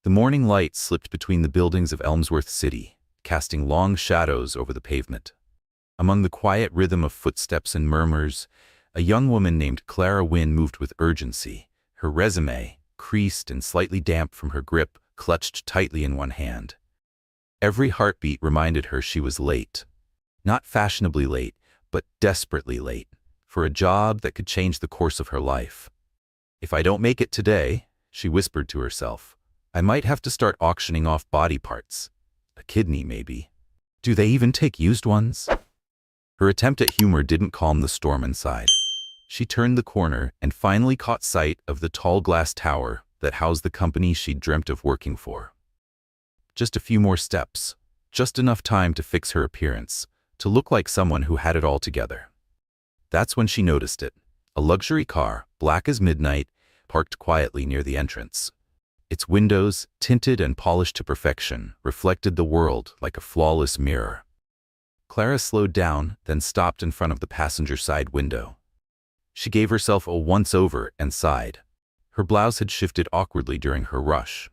The morning light slipped between the buildings of Elmsworth City, casting long shadows over the pavement. Among the quiet rhythm of footsteps and murmurs, a young woman named Clara Wynne moved with urgency, her resume, creased and slightly damp from her grip, clutched tightly in one hand. Every heartbeat reminded her she was late. Not fashionably late, but desperately late, for a job that could change the course of her life. "If I don't make it today," she whispered to herself, "I might have to start auctioning off body parts. A kidney, maybe. Do they even take used ones?" Her attempt at humor didn't calm the storm inside. She turned the corner and finally caught sight of the tall glass tower that housed the company she'd dreamt of working for. Just a few more steps, just enough time to fix her appearance, to look like someone who had it all together. That's when she noticed it. A luxury car, black as midnight, parked quietly near the entrance. Its windows, tinted and polished to perfection, reflected the world like a flawless mirror. Clara slowed down, then stopped in front of the passenger side window. She gave herself a once-over and sighed. Her blouse had shifted awkwardly during her rush.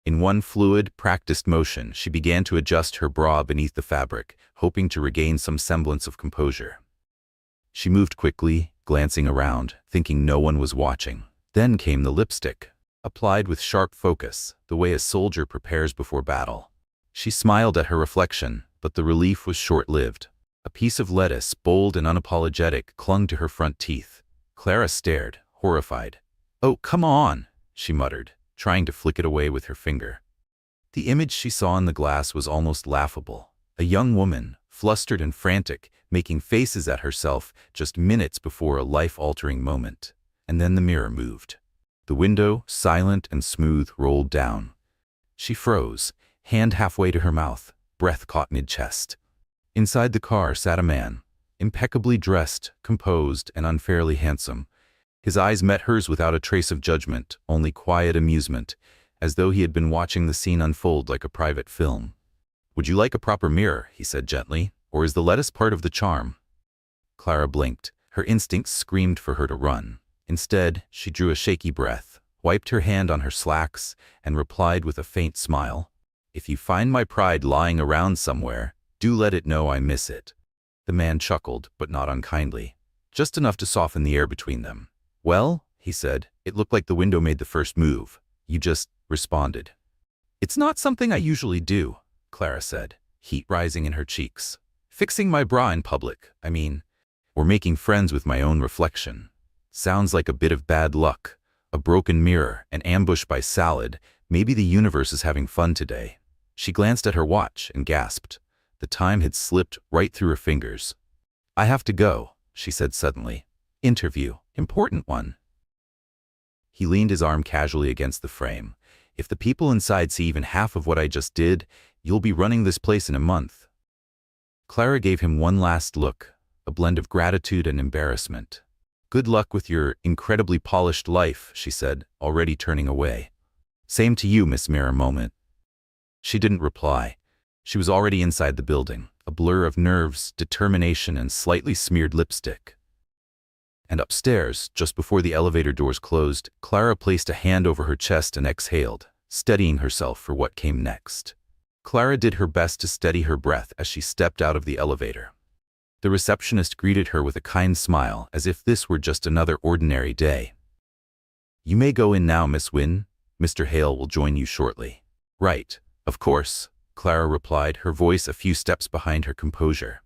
In one fluid, practiced motion, she began to adjust her bra beneath the fabric, hoping to regain some semblance of composure. She moved quickly, glancing around, thinking no one was watching. Then came the lipstick, applied with sharp focus, the way a soldier prepares before battle. She smiled at her reflection, but the relief was short-lived. A piece of lettuce, bold and unapologetic, clung to her front teeth. Clara stared, horrified. "Oh, come on," she muttered, trying to flick it away with her finger. The image she saw in the glass was almost laughable. A young woman, flustered and frantic, making faces at herself just minutes before a life-altering moment. And then the mirror moved. The window, silent and smooth, rolled down. She froze, hand halfway to her mouth, breath caught mid-chest. Inside the car sat a man, impeccably dressed, composed, and unfairly handsome. His eyes met hers without a trace of judgment, only quiet amusement, as though he had been watching the scene unfold like a private film. "Would you like a proper mirror?" he said gently, "or is the lettuce part of the charm?" Clara blinked. Her instincts screamed for her to run. Instead, she drew a shaky breath, wiped her hand on her slacks, and replied with a faint smile, "If you find my pride lying around somewhere, do let it know I miss it." The man chuckled, but not unkindly, just enough to soften the air between them. "Well," he said, "it looked like the window made the first move. You just responded." "It's not something I usually do," Clara said, heat rising in her cheeks. "Fixing my bra in public, I mean. Or making friends with my own reflection. Sounds like a bit of bad luck. A broken mirror, an ambush by salad. Maybe the universe is having fun today." She glanced at her watch and gasped. The time had slipped right through her fingers. "I have to go," she said suddenly. "Interview. Important one." He leaned his arm casually against the frame. "If the people inside see even half of what I just did, you'll be running this place in a month." Clara gave him one last look, a blend of gratitude and embarrassment. "Good luck with your incredibly polished life," she said, already turning away. "Same to you, Miss Mirror Moment." She didn't reply. She was already inside the building, a blur of nerves, determination, and slightly smeared lipstick. And upstairs, just before the elevator doors closed, Clara placed a hand over her chest and exhaled, steadying herself for what came next. Clara did her best to steady her breath as she stepped out of the elevator. The receptionist greeted her with a kind smile, as if this were just another ordinary day. "You may go in now, Miss Wynne. Mr. Hale will join you shortly." "Right, of course," Clara replied, her voice a few steps behind her composure.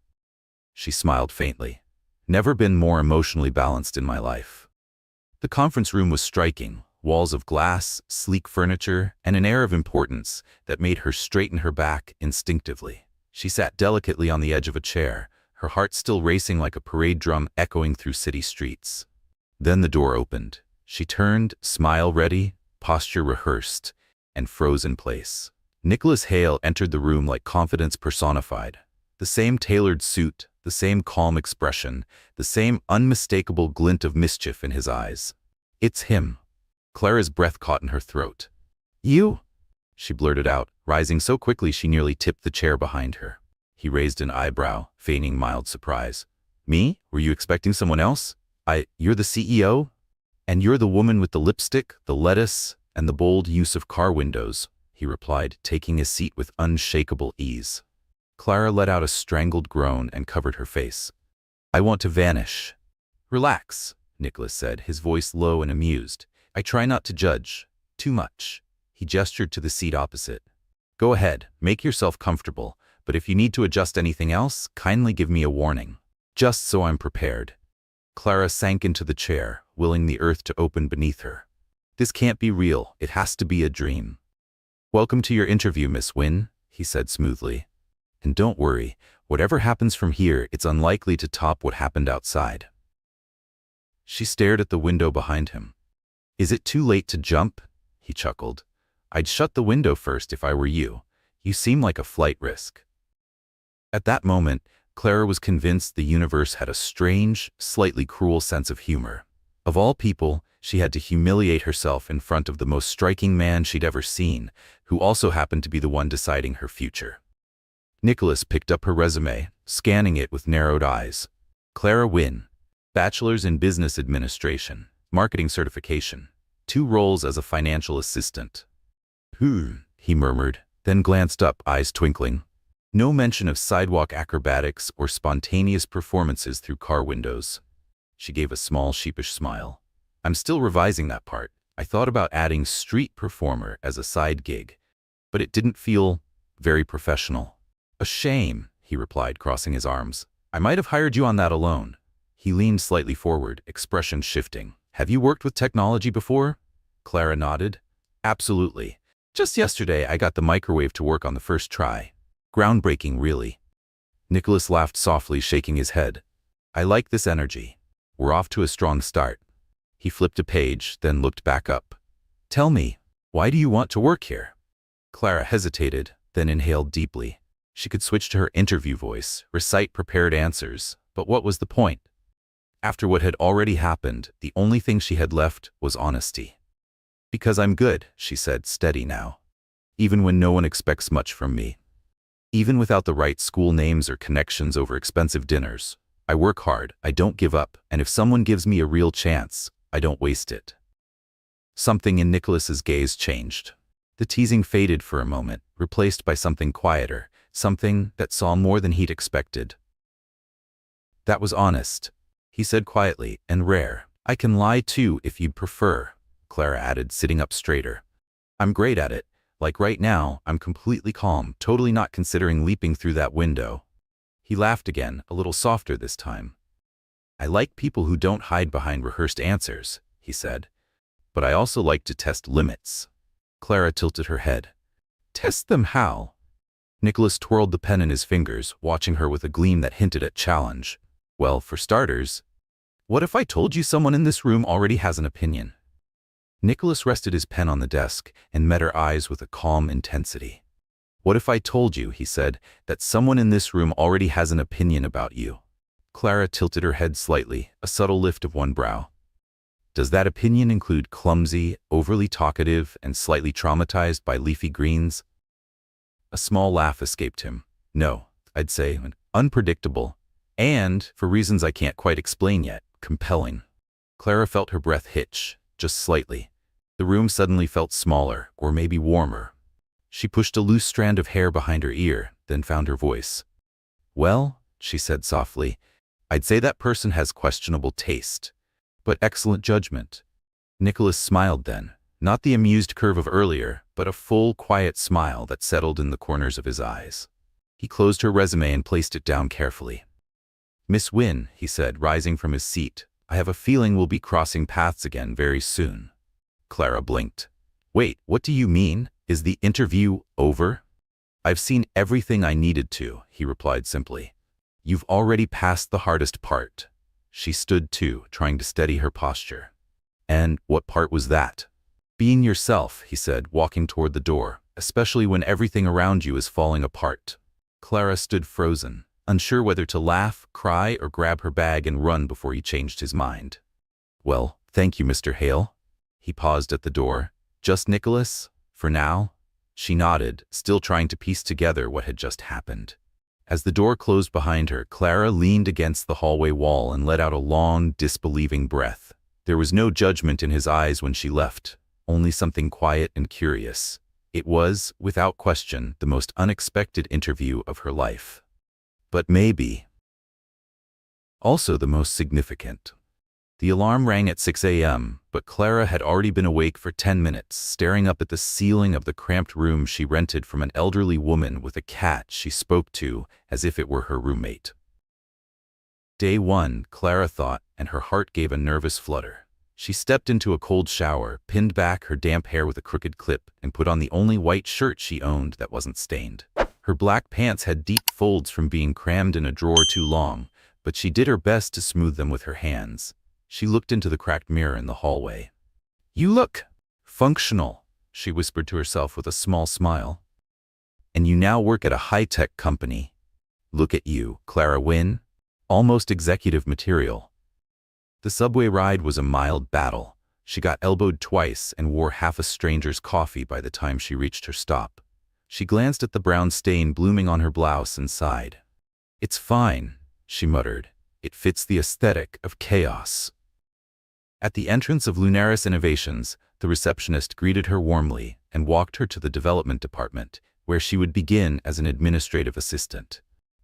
She smiled faintly. "Never been more emotionally balanced in my life." The conference room was striking, walls of glass, sleek furniture, and an air of importance that made her straighten her back instinctively. She sat delicately on the edge of a chair, her heart still racing like a parade drum echoing through city streets. Then the door opened. She turned, smile ready, posture rehearsed, and froze in place. Nicholas Hale entered the room like confidence personified. The same tailored suit, the same calm expression, the same unmistakable glint of mischief in his eyes. "It's him." Clara's breath caught in her throat. "You?" she blurted out, rising so quickly she nearly tipped the chair behind her. He raised an eyebrow, feigning mild surprise. "Me? Were you expecting someone else? You're the CEO? And you're the woman with the lipstick, the lettuce, and the bold use of car windows. he replied, taking his seat with unshakable ease. Clara let out a strangled groan and covered her face. I want to vanish. Relax, Nicholas said, his voice low and amused. I try not to judge. Too much. He gestured to the seat opposite. Go ahead, make yourself comfortable, but if you need to adjust anything else, kindly give me a warning. Just so I'm prepared. Clara sank into the chair, willing the earth to open beneath her. This can't be real. It has to be a dream. Welcome to your interview, Miss Wynne, he said smoothly. And don't worry, whatever happens from here, it's unlikely to top what happened outside. She stared at the window behind him. Is it too late to jump? He chuckled. I'd shut the window first if I were you. You seem like a flight risk. At that moment, Clara was convinced the universe had a strange, slightly cruel sense of humor. Of all people, she had to humiliate herself in front of the most striking man she'd ever seen, who also happened to be the one deciding her future. Nicholas picked up her resume, scanning it with narrowed eyes. Clara Wynne, Bachelor's in Business Administration, Marketing Certification, 2 roles as a financial assistant. He murmured, then glanced up, eyes twinkling. No mention of sidewalk acrobatics or spontaneous performances through car windows. She gave a small, sheepish smile. I'm still revising that part. I thought about adding street performer as a side gig, but it didn't feel very professional. A shame, he replied, crossing his arms. I might have hired you on that alone. He leaned slightly forward, expression shifting. Have you worked with technology before? Clara nodded. Absolutely. Just yesterday, I got the microwave to work on the first try. Groundbreaking, really. Nicholas laughed softly, shaking his head. I like this energy. We're off to a strong start. He flipped a page, then looked back up. Tell me, why do you want to work here? Clara hesitated, then inhaled deeply. She could switch to her interview voice, recite prepared answers, but what was the point? After what had already happened, the only thing she had left was honesty. Because I'm good, she said, steady now. Even when no one expects much from me. Even without the right school names or connections over expensive dinners. I work hard, I don't give up, and if someone gives me a real chance, I don't waste it. Something in Nicholas's gaze changed. The teasing faded for a moment, replaced by something quieter, something that saw more than he'd expected. That was honest, he said quietly, and rare. I can lie too if you'd prefer, Clara added, sitting up straighter. I'm great at it. Like right now, I'm completely calm, totally not considering leaping through that window. He laughed again, a little softer this time. I like people who don't hide behind rehearsed answers, he said. But I also like to test limits. Clara tilted her head. Test them how? Nicholas twirled the pen in his fingers, watching her with a gleam that hinted at challenge. Well, for starters, what if I told you someone in this room already has an opinion? Nicholas rested his pen on the desk and met her eyes with a calm intensity. What if I told you, he said, that someone in this room already has an opinion about you? Clara tilted her head slightly, a subtle lift of one brow. Does that opinion include clumsy, overly talkative, and slightly traumatized by leafy greens? A small laugh escaped him. No, I'd say unpredictable, and, for reasons I can't quite explain yet, compelling. Clara felt her breath hitch, just slightly. The room suddenly felt smaller, or maybe warmer. She pushed a loose strand of hair behind her ear, then found her voice. Well, she said softly, I'd say that person has questionable taste, but excellent judgment. Nicholas smiled then, not the amused curve of earlier, but a full, quiet smile that settled in the corners of his eyes. He closed her resume and placed it down carefully. Miss Wynne, he said, rising from his seat, I have a feeling we'll be crossing paths again very soon. Clara blinked. Wait, what do you mean? Is the interview over? I've seen everything I needed to, he replied simply. You've already passed the hardest part. She stood too, trying to steady her posture. And what part was that? Being yourself, he said, walking toward the door, especially when everything around you is falling apart. Clara stood frozen, unsure whether to laugh, cry, or grab her bag and run before he changed his mind. Well, thank you, Mr. Hale. He paused at the door. Just Nicholas? For now? She nodded, still trying to piece together what had just happened. As the door closed behind her, Clara leaned against the hallway wall and let out a long, disbelieving breath. There was no judgment in his eyes when she left, only something quiet and curious. It was, without question, the most unexpected interview of her life. But maybe also the most significant. The alarm rang at 6 a.m., but Clara had already been awake for 10 minutes, staring up at the ceiling of the cramped room she rented from an elderly woman with a cat she spoke to as if it were her roommate. Day 1, Clara thought, and her heart gave a nervous flutter. She stepped into a cold shower, pinned back her damp hair with a crooked clip, and put on the only white shirt she owned that wasn't stained. Her black pants had deep folds from being crammed in a drawer too long, but she did her best to smooth them with her hands. She looked into the cracked mirror in the hallway. "You look functional," she whispered to herself with a small smile. "And you now work at a high-tech company. Look at you, Clara Wynne. Almost executive material." The subway ride was a mild battle. She got elbowed twice and wore half a stranger's coffee by the time she reached her stop. She glanced at the brown stain blooming on her blouse and sighed. "It's fine," she muttered. "It fits the aesthetic of chaos." At the entrance of Lunaris Innovations, the receptionist greeted her warmly and walked her to the development department, where she would begin as an administrative assistant.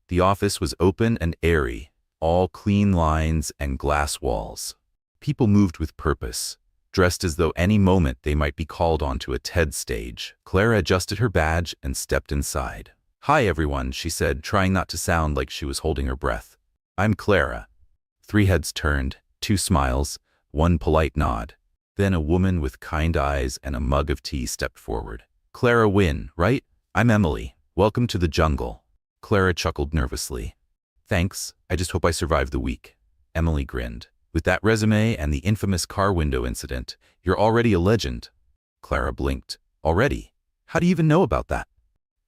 The office was open and airy, all clean lines and glass walls. People moved with purpose, dressed as though any moment they might be called onto a TED stage. Clara adjusted her badge and stepped inside. "Hi everyone," she said, trying not to sound like she was holding her breath. "I'm Clara." 3 heads turned, 2 smiles, 1 polite nod. Then a woman with kind eyes and a mug of tea stepped forward. "Clara Wynne, right? I'm Emily. Welcome to the jungle." Clara chuckled nervously. "Thanks, I just hope I survive the week." Emily grinned. "With that resume and the infamous car window incident, you're already a legend." Clara blinked. "Already? How do you even know about that?"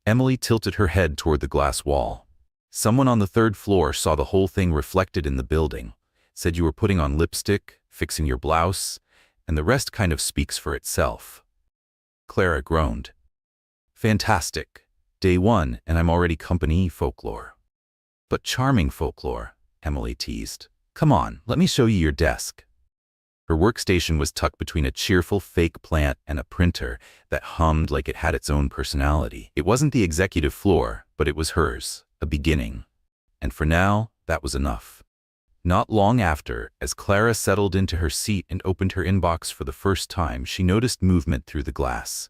Emily tilted her head toward the glass wall. "Someone on the 3rd floor saw the whole thing reflected in the building. Said you were putting on lipstick, fixing your blouse, and the rest kind of speaks for itself." Clara groaned. "Fantastic. Day 1, and I'm already company folklore." "But charming folklore," Emily teased. "Come on, let me show you your desk." Her workstation was tucked between a cheerful fake plant and a printer that hummed like it had its own personality. It wasn't the executive floor, but it was hers, a beginning. And for now, that was enough. Not long after, as Clara settled into her seat and opened her inbox for the first time, she noticed movement through the glass.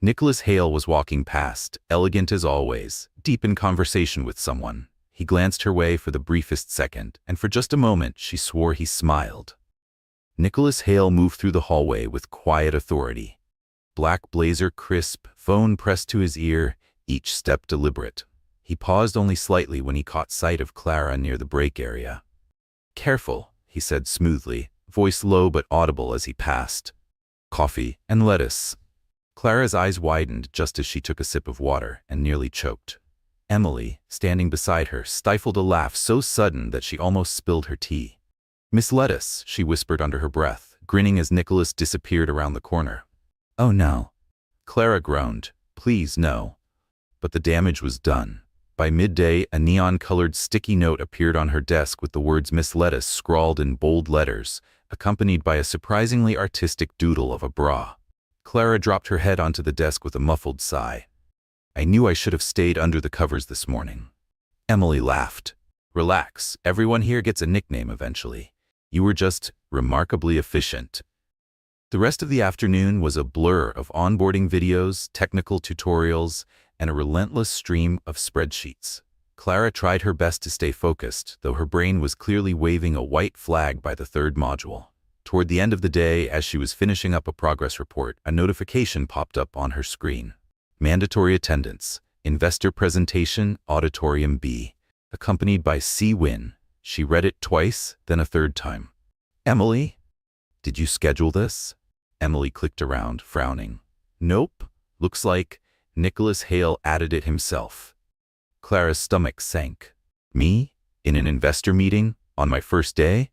Nicholas Hale was walking past, elegant as always, deep in conversation with someone. He glanced her way for the briefest second, and for just a moment she swore he smiled. Nicholas Hale moved through the hallway with quiet authority. Black blazer crisp, phone pressed to his ear, each step deliberate. He paused only slightly when he caught sight of Clara near the break area. "Careful," he said smoothly, voice low but audible as he passed. "Coffee and lettuce." Clara's eyes widened just as she took a sip of water and nearly choked. Emily, standing beside her, stifled a laugh so sudden that she almost spilled her tea. "Miss Lettuce," she whispered under her breath, grinning as Nicholas disappeared around the corner. "Oh no." Clara groaned. "Please, no." But the damage was done. By midday, a neon-colored sticky note appeared on her desk with the words Miss Lettuce scrawled in bold letters, accompanied by a surprisingly artistic doodle of a bra. Clara dropped her head onto the desk with a muffled sigh. "I knew I should have stayed under the covers this morning." Emily laughed. "Relax, everyone here gets a nickname eventually. You were just remarkably efficient." The rest of the afternoon was a blur of onboarding videos, technical tutorials, and a relentless stream of spreadsheets. Clara tried her best to stay focused, though her brain was clearly waving a white flag by the 3rd module. Toward the end of the day, as she was finishing up a progress report, a notification popped up on her screen. "Mandatory attendance, investor presentation, auditorium B, accompanied by C. Wynne." She read it twice, then a 3rd time. "Emily? Did you schedule this?" Emily clicked around, frowning. "Nope. Looks like Nicholas Hale added it himself." Clara's stomach sank. "Me? In an investor meeting? On my first day?"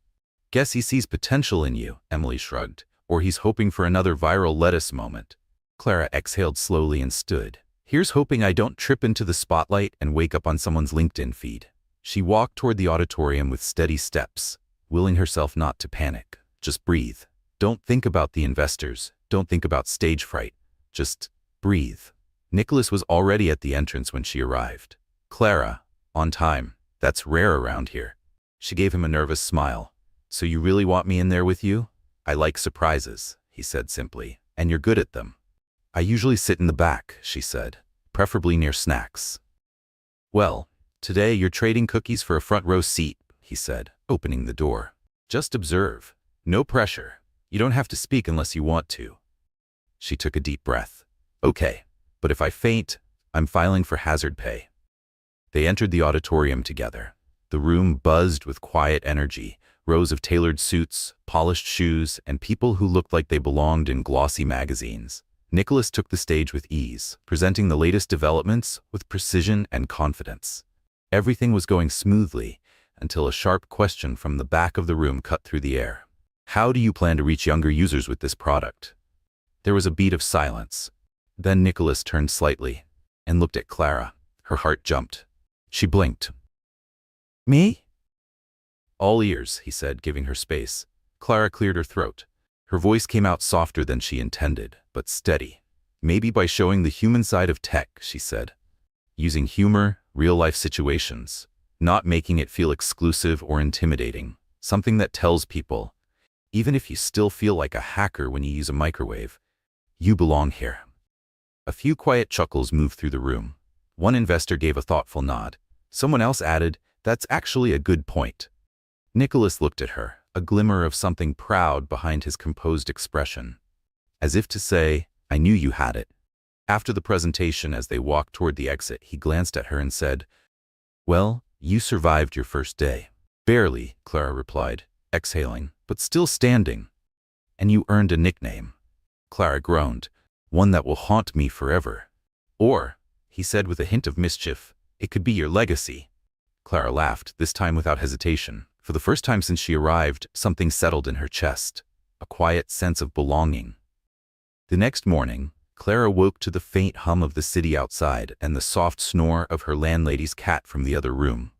"Guess he sees potential in you," Emily shrugged. "Or he's hoping for another viral lettuce moment." Clara exhaled slowly and stood. "Here's hoping I don't trip into the spotlight and wake up on someone's LinkedIn feed." She walked toward the auditorium with steady steps, willing herself not to panic. Just breathe. Don't think about the investors. Don't think about stage fright. Just Breathe. Nicholas was already at the entrance when she arrived. Clara, on time. That's rare around here. She gave him a nervous smile. So you really want me in there with you? I like surprises, he said simply, and you're good at them. I usually sit in the back, she said, preferably near snacks. Well, today you're trading cookies for a front row seat, he said, opening the door. Just observe. No pressure. You don't have to speak unless you want to. She took a deep breath. Okay, but if I faint, I'm filing for hazard pay. They entered the auditorium together. The room buzzed with quiet energy, rows of tailored suits, polished shoes, and people who looked like they belonged in glossy magazines. Nicholas took the stage with ease, presenting the latest developments with precision and confidence. Everything was going smoothly until a sharp question from the back of the room cut through the air. How do you plan to reach younger users with this product? There was a beat of silence. Then Nicholas turned slightly and looked at Clara. Her heart jumped. She blinked. Me? All ears, he said, giving her space. Clara cleared her throat. Her voice came out softer than she intended, but steady. Maybe by showing the human side of tech, she said. Using humor, real-life situations, not making it feel exclusive or intimidating. Something that tells people, even if you still feel like a hacker when you use a microwave, you belong here. A few quiet chuckles moved through the room. One investor gave a thoughtful nod. Someone else added, "That's actually a good point." Nicholas looked at her, a glimmer of something proud behind his composed expression. As if to say, I knew you had it. After the presentation, as they walked toward the exit, he glanced at her and said, "Well, you survived your first day." "Barely," Clara replied, exhaling, "but still standing." "And you earned a nickname." Clara groaned, "One that will haunt me forever." "Or," he said with a hint of mischief, "it could be your legacy." Clara laughed, this time without hesitation. For the first time since she arrived, something settled in her chest, a quiet sense of belonging. The next morning, Clara woke to the faint hum of the city outside and the soft snore of her landlady's cat from the other room.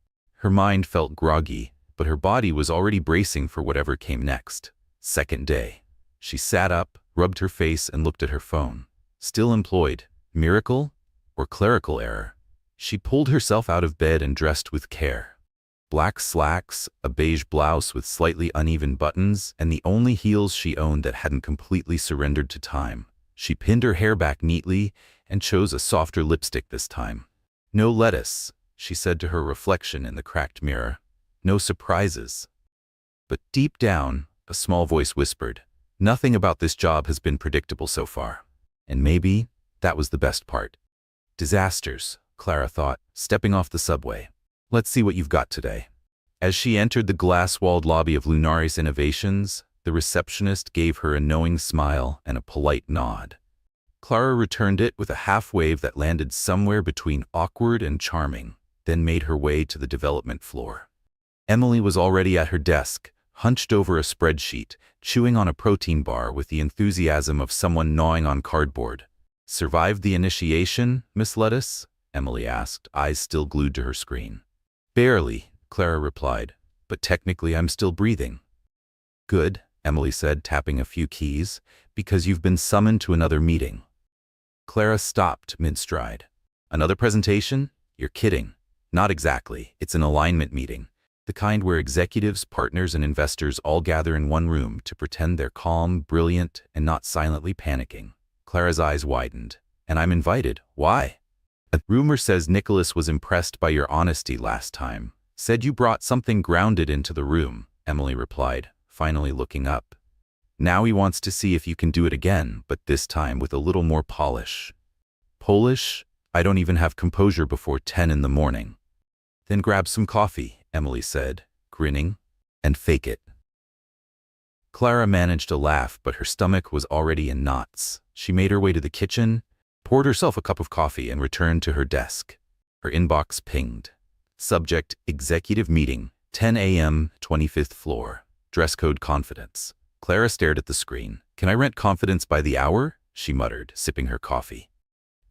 Her mind felt groggy, but her body was already bracing for whatever came next. Second day. She sat up, rubbed her face, and looked at her phone. Still employed. Miracle? Or clerical error? She pulled herself out of bed and dressed with care. Black slacks, a beige blouse with slightly uneven buttons, and the only heels she owned that hadn't completely surrendered to time. She pinned her hair back neatly and chose a softer lipstick this time. "No lettuce," she said to her reflection in the cracked mirror. "No surprises." But deep down, a small voice whispered, "Nothing about this job has been predictable so far." And maybe that was the best part. Disasters, Clara thought, stepping off the subway. "Let's see what you've got today." As she entered the glass-walled lobby of Lunaris Innovations, the receptionist gave her a knowing smile and a polite nod. Clara returned it with a half-wave that landed somewhere between awkward and charming, then made her way to the development floor. Emily was already at her desk, hunched over a spreadsheet, chewing on a protein bar with the enthusiasm of someone gnawing on cardboard. "Survived the initiation, Miss Lettuce?" Emily asked, eyes still glued to her screen. "Barely," Clara replied, "but technically I'm still breathing." "Good," Emily said, tapping a few keys, "because you've been summoned to another meeting." Clara stopped mid-stride. "Another presentation? You're kidding." "Not exactly. It's an alignment meeting. The kind where executives, partners, and investors all gather in one room to pretend they're calm, brilliant, and not silently panicking." Clara's eyes widened. "And I'm invited. Why?" "A rumor says Nicholas was impressed by your honesty last time. Said you brought something grounded into the room," Emily replied, finally looking up. "Now he wants to see if you can do it again, but this time with a little more polish." "Polish? I don't even have composure before 10 in the morning." "Then grab some coffee," Emily said, grinning, "and fake it." Clara managed to laugh, but her stomach was already in knots. She made her way to the kitchen, poured herself a cup of coffee, and returned to her desk. Her inbox pinged. Subject: Executive Meeting, 10 a.m., 25th floor. Dress code confidence. Clara stared at the screen. "Can I rent confidence by the hour?" she muttered, sipping her coffee.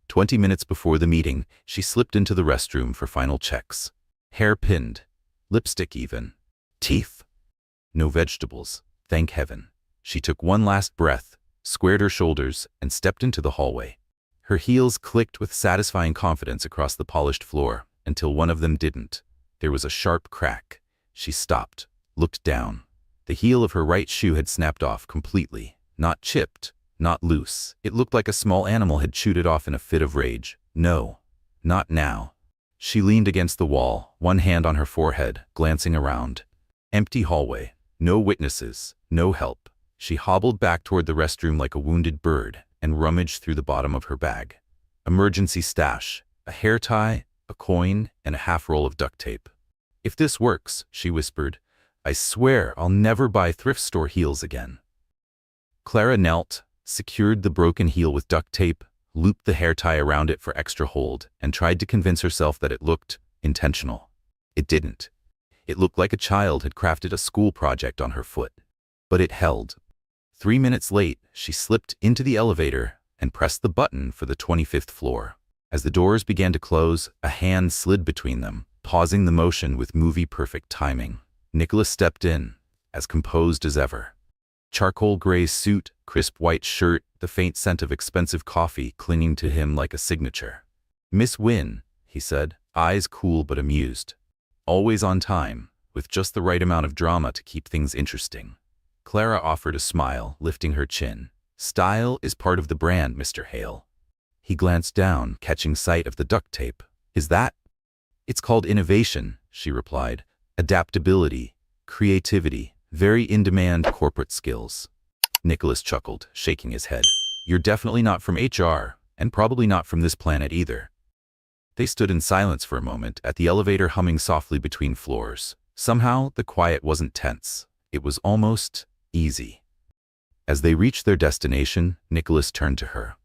20 minutes before the meeting, she slipped into the restroom for final checks. Hair pinned. Lipstick even. Teeth? No vegetables, thank heaven. She took one last breath, squared her shoulders, and stepped into the hallway. Her heels clicked with satisfying confidence across the polished floor, until one of them didn't. There was a sharp crack. She stopped, looked down. The heel of her right shoe had snapped off completely. Not chipped, not loose. It looked like a small animal had chewed it off in a fit of rage. No, not now. She leaned against the wall, one hand on her forehead, glancing around. Empty hallway. No witnesses. No help. She hobbled back toward the restroom like a wounded bird and rummaged through the bottom of her bag. Emergency stash. A hair tie, a coin, and a half roll of duct tape. "If this works," she whispered, "I swear I'll never buy thrift store heels again." Clara knelt, secured the broken heel with duct tape, looped the hair tie around it for extra hold, and tried to convince herself that it looked intentional. It didn't. It looked like a child had crafted a school project on her foot. But it held. 3 minutes late, she slipped into the elevator and pressed the button for the 25th floor. As the doors began to close, a hand slid between them, pausing the motion with movie-perfect timing. Nicholas stepped in, as composed as ever. Charcoal gray suit, crisp white shirt, the faint scent of expensive coffee clinging to him like a signature. "Miss Wynne," he said, eyes cool but amused. Always on time, with just the right amount of drama to keep things interesting. Clara offered a smile, lifting her chin. "Style is part of the brand, Mr. Hale." He glanced down, catching sight of the duct tape. "Is that?" "It's called innovation," she replied. "Adaptability, creativity, very in-demand corporate skills." Nicholas chuckled, shaking his head. "You're definitely not from HR, and probably not from this planet either." They stood in silence for a moment, at the elevator humming softly between floors. Somehow, the quiet wasn't tense. It was almost easy. As they reached their destination, Nicholas turned to her.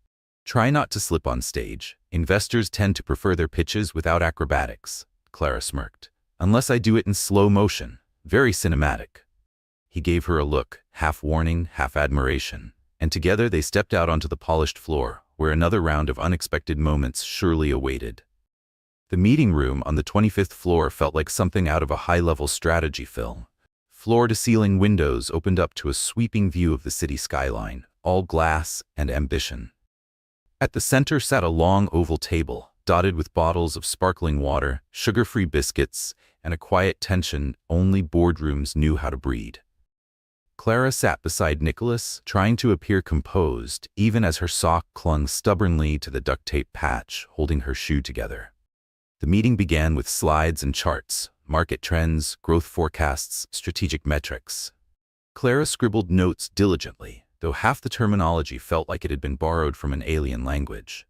"Try not to slip on stage. Investors tend to prefer their pitches without acrobatics," Clara smirked. "Unless I do it in slow motion. Very cinematic." He gave her a look, half warning, half admiration, and together they stepped out onto the polished floor, where another round of unexpected moments surely awaited. The meeting room on the 25th floor felt like something out of a high-level strategy film. Floor-to-ceiling windows opened up to a sweeping view of the city skyline, all glass and ambition. At the center sat a long oval table, dotted with bottles of sparkling water, sugar-free biscuits, and a quiet tension only boardrooms knew how to breed. Clara sat beside Nicholas, trying to appear composed, even as her sock clung stubbornly to the duct tape patch holding her shoe together. The meeting began with slides and charts, market trends, growth forecasts, strategic metrics. Clara scribbled notes diligently, though half the terminology felt like it had been borrowed from an alien language.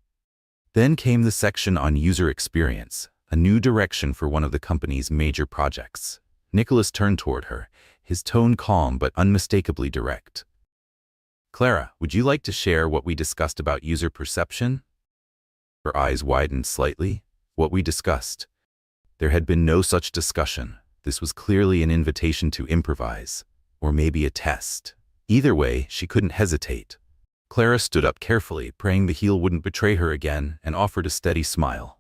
Then came the section on user experience, a new direction for one of the company's major projects. Nicholas turned toward her, his tone calm but unmistakably direct. "Clara, would you like to share what we discussed about user perception?" Her eyes widened slightly. What we discussed. There had been no such discussion. This was clearly an invitation to improvise, or maybe a test. Either way, she couldn't hesitate. Clara stood up carefully, praying the heel wouldn't betray her again, and offered a steady smile.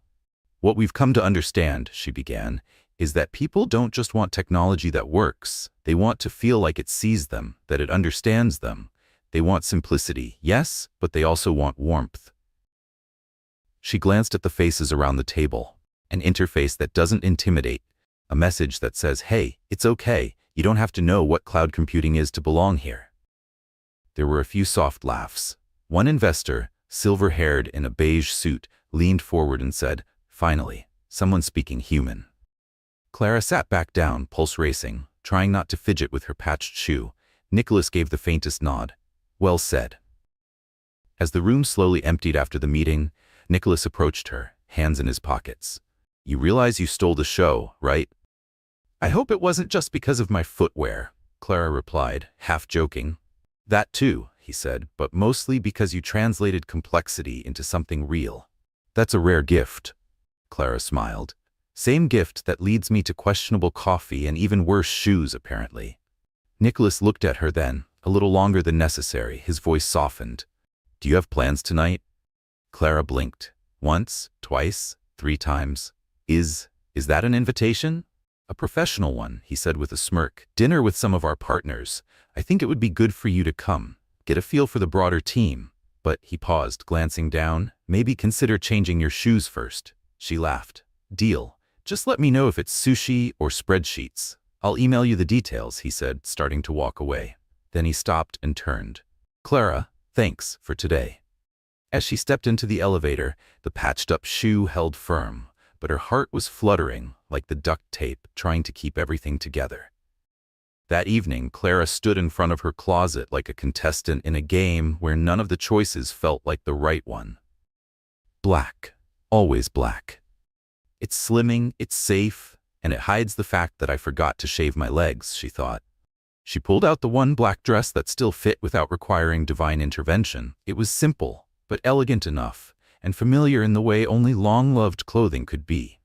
"What we've come to understand," she began, "is that people don't just want technology that works. They want to feel like it sees them, that it understands them. They want simplicity, yes, but they also want warmth." She glanced at the faces around the table. An interface that doesn't intimidate. A message that says, "Hey, it's okay. You don't have to know what cloud computing is to belong here." There were a few soft laughs. One investor, silver-haired in a beige suit, leaned forward and said, "Finally, someone speaking human." Clara sat back down, pulse racing, trying not to fidget with her patched shoe. Nicholas gave the faintest nod. "Well said." As the room slowly emptied after the meeting, Nicholas approached her, hands in his pockets. "You realize you stole the show, right?" "I hope it wasn't just because of my footwear," Clara replied, half joking. "That too," he said, "but mostly because you translated complexity into something real." "That's a rare gift," Clara smiled. "Same gift that leads me to questionable coffee and even worse shoes, apparently." Nicholas looked at her then, a little longer than necessary, his voice softened. "Do you have plans tonight?" Clara blinked. Once, twice, 3 times. Is that an invitation?" "A professional one," he said with a smirk. "Dinner with some of our partners. I think it would be good for you to come, get a feel for the broader team. But he paused, glancing down. Maybe consider changing your shoes first. She laughed. Deal. Just let me know if it's sushi or spreadsheets. I'll email you the details, he said, starting to walk away. Then he stopped and turned. Clara, thanks for today. As she stepped into the elevator, the patched-up shoe held firm, but her heart was fluttering like the duct tape trying to keep everything together. That evening, Clara stood in front of her closet like a contestant in a game where none of the choices felt like the right one. Black. Always black. It's slimming, it's safe, and it hides the fact that I forgot to shave my legs, she thought. She pulled out the one black dress that still fit without requiring divine intervention. It was simple, but elegant enough, and familiar in the way only long-loved clothing could be.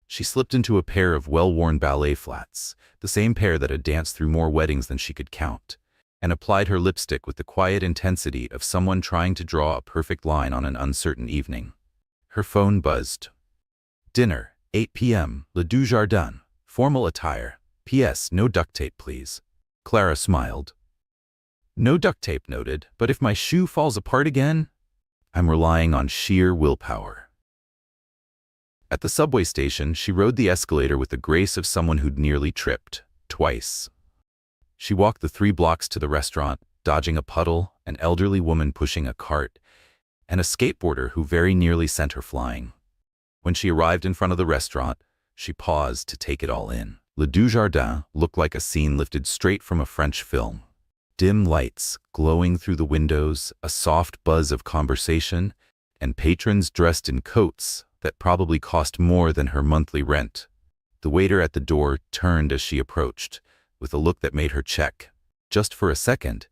She slipped into a pair of well-worn ballet flats, the same pair that had danced through more weddings than she could count, and applied her lipstick with the quiet intensity of someone trying to draw a perfect line on an uncertain evening. Her phone buzzed. Dinner, 8 p.m., Le Dujardin. Formal attire. P.S. No duct tape, please. Clara smiled. No duct tape, noted, but if my shoe falls apart again, I'm relying on sheer willpower. At the subway station, she rode the escalator with the grace of someone who'd nearly tripped, twice. She walked the 3 blocks to the restaurant, dodging a puddle, an elderly woman pushing a cart, and a skateboarder who very nearly sent her flying. When she arrived in front of the restaurant, she paused to take it all in. Le Dujardin looked like a scene lifted straight from a French film. Dim lights glowing through the windows, a soft buzz of conversation, and patrons dressed in coats that probably cost more than her monthly rent. The waiter at the door turned as she approached, with a look that made her check, just for a second,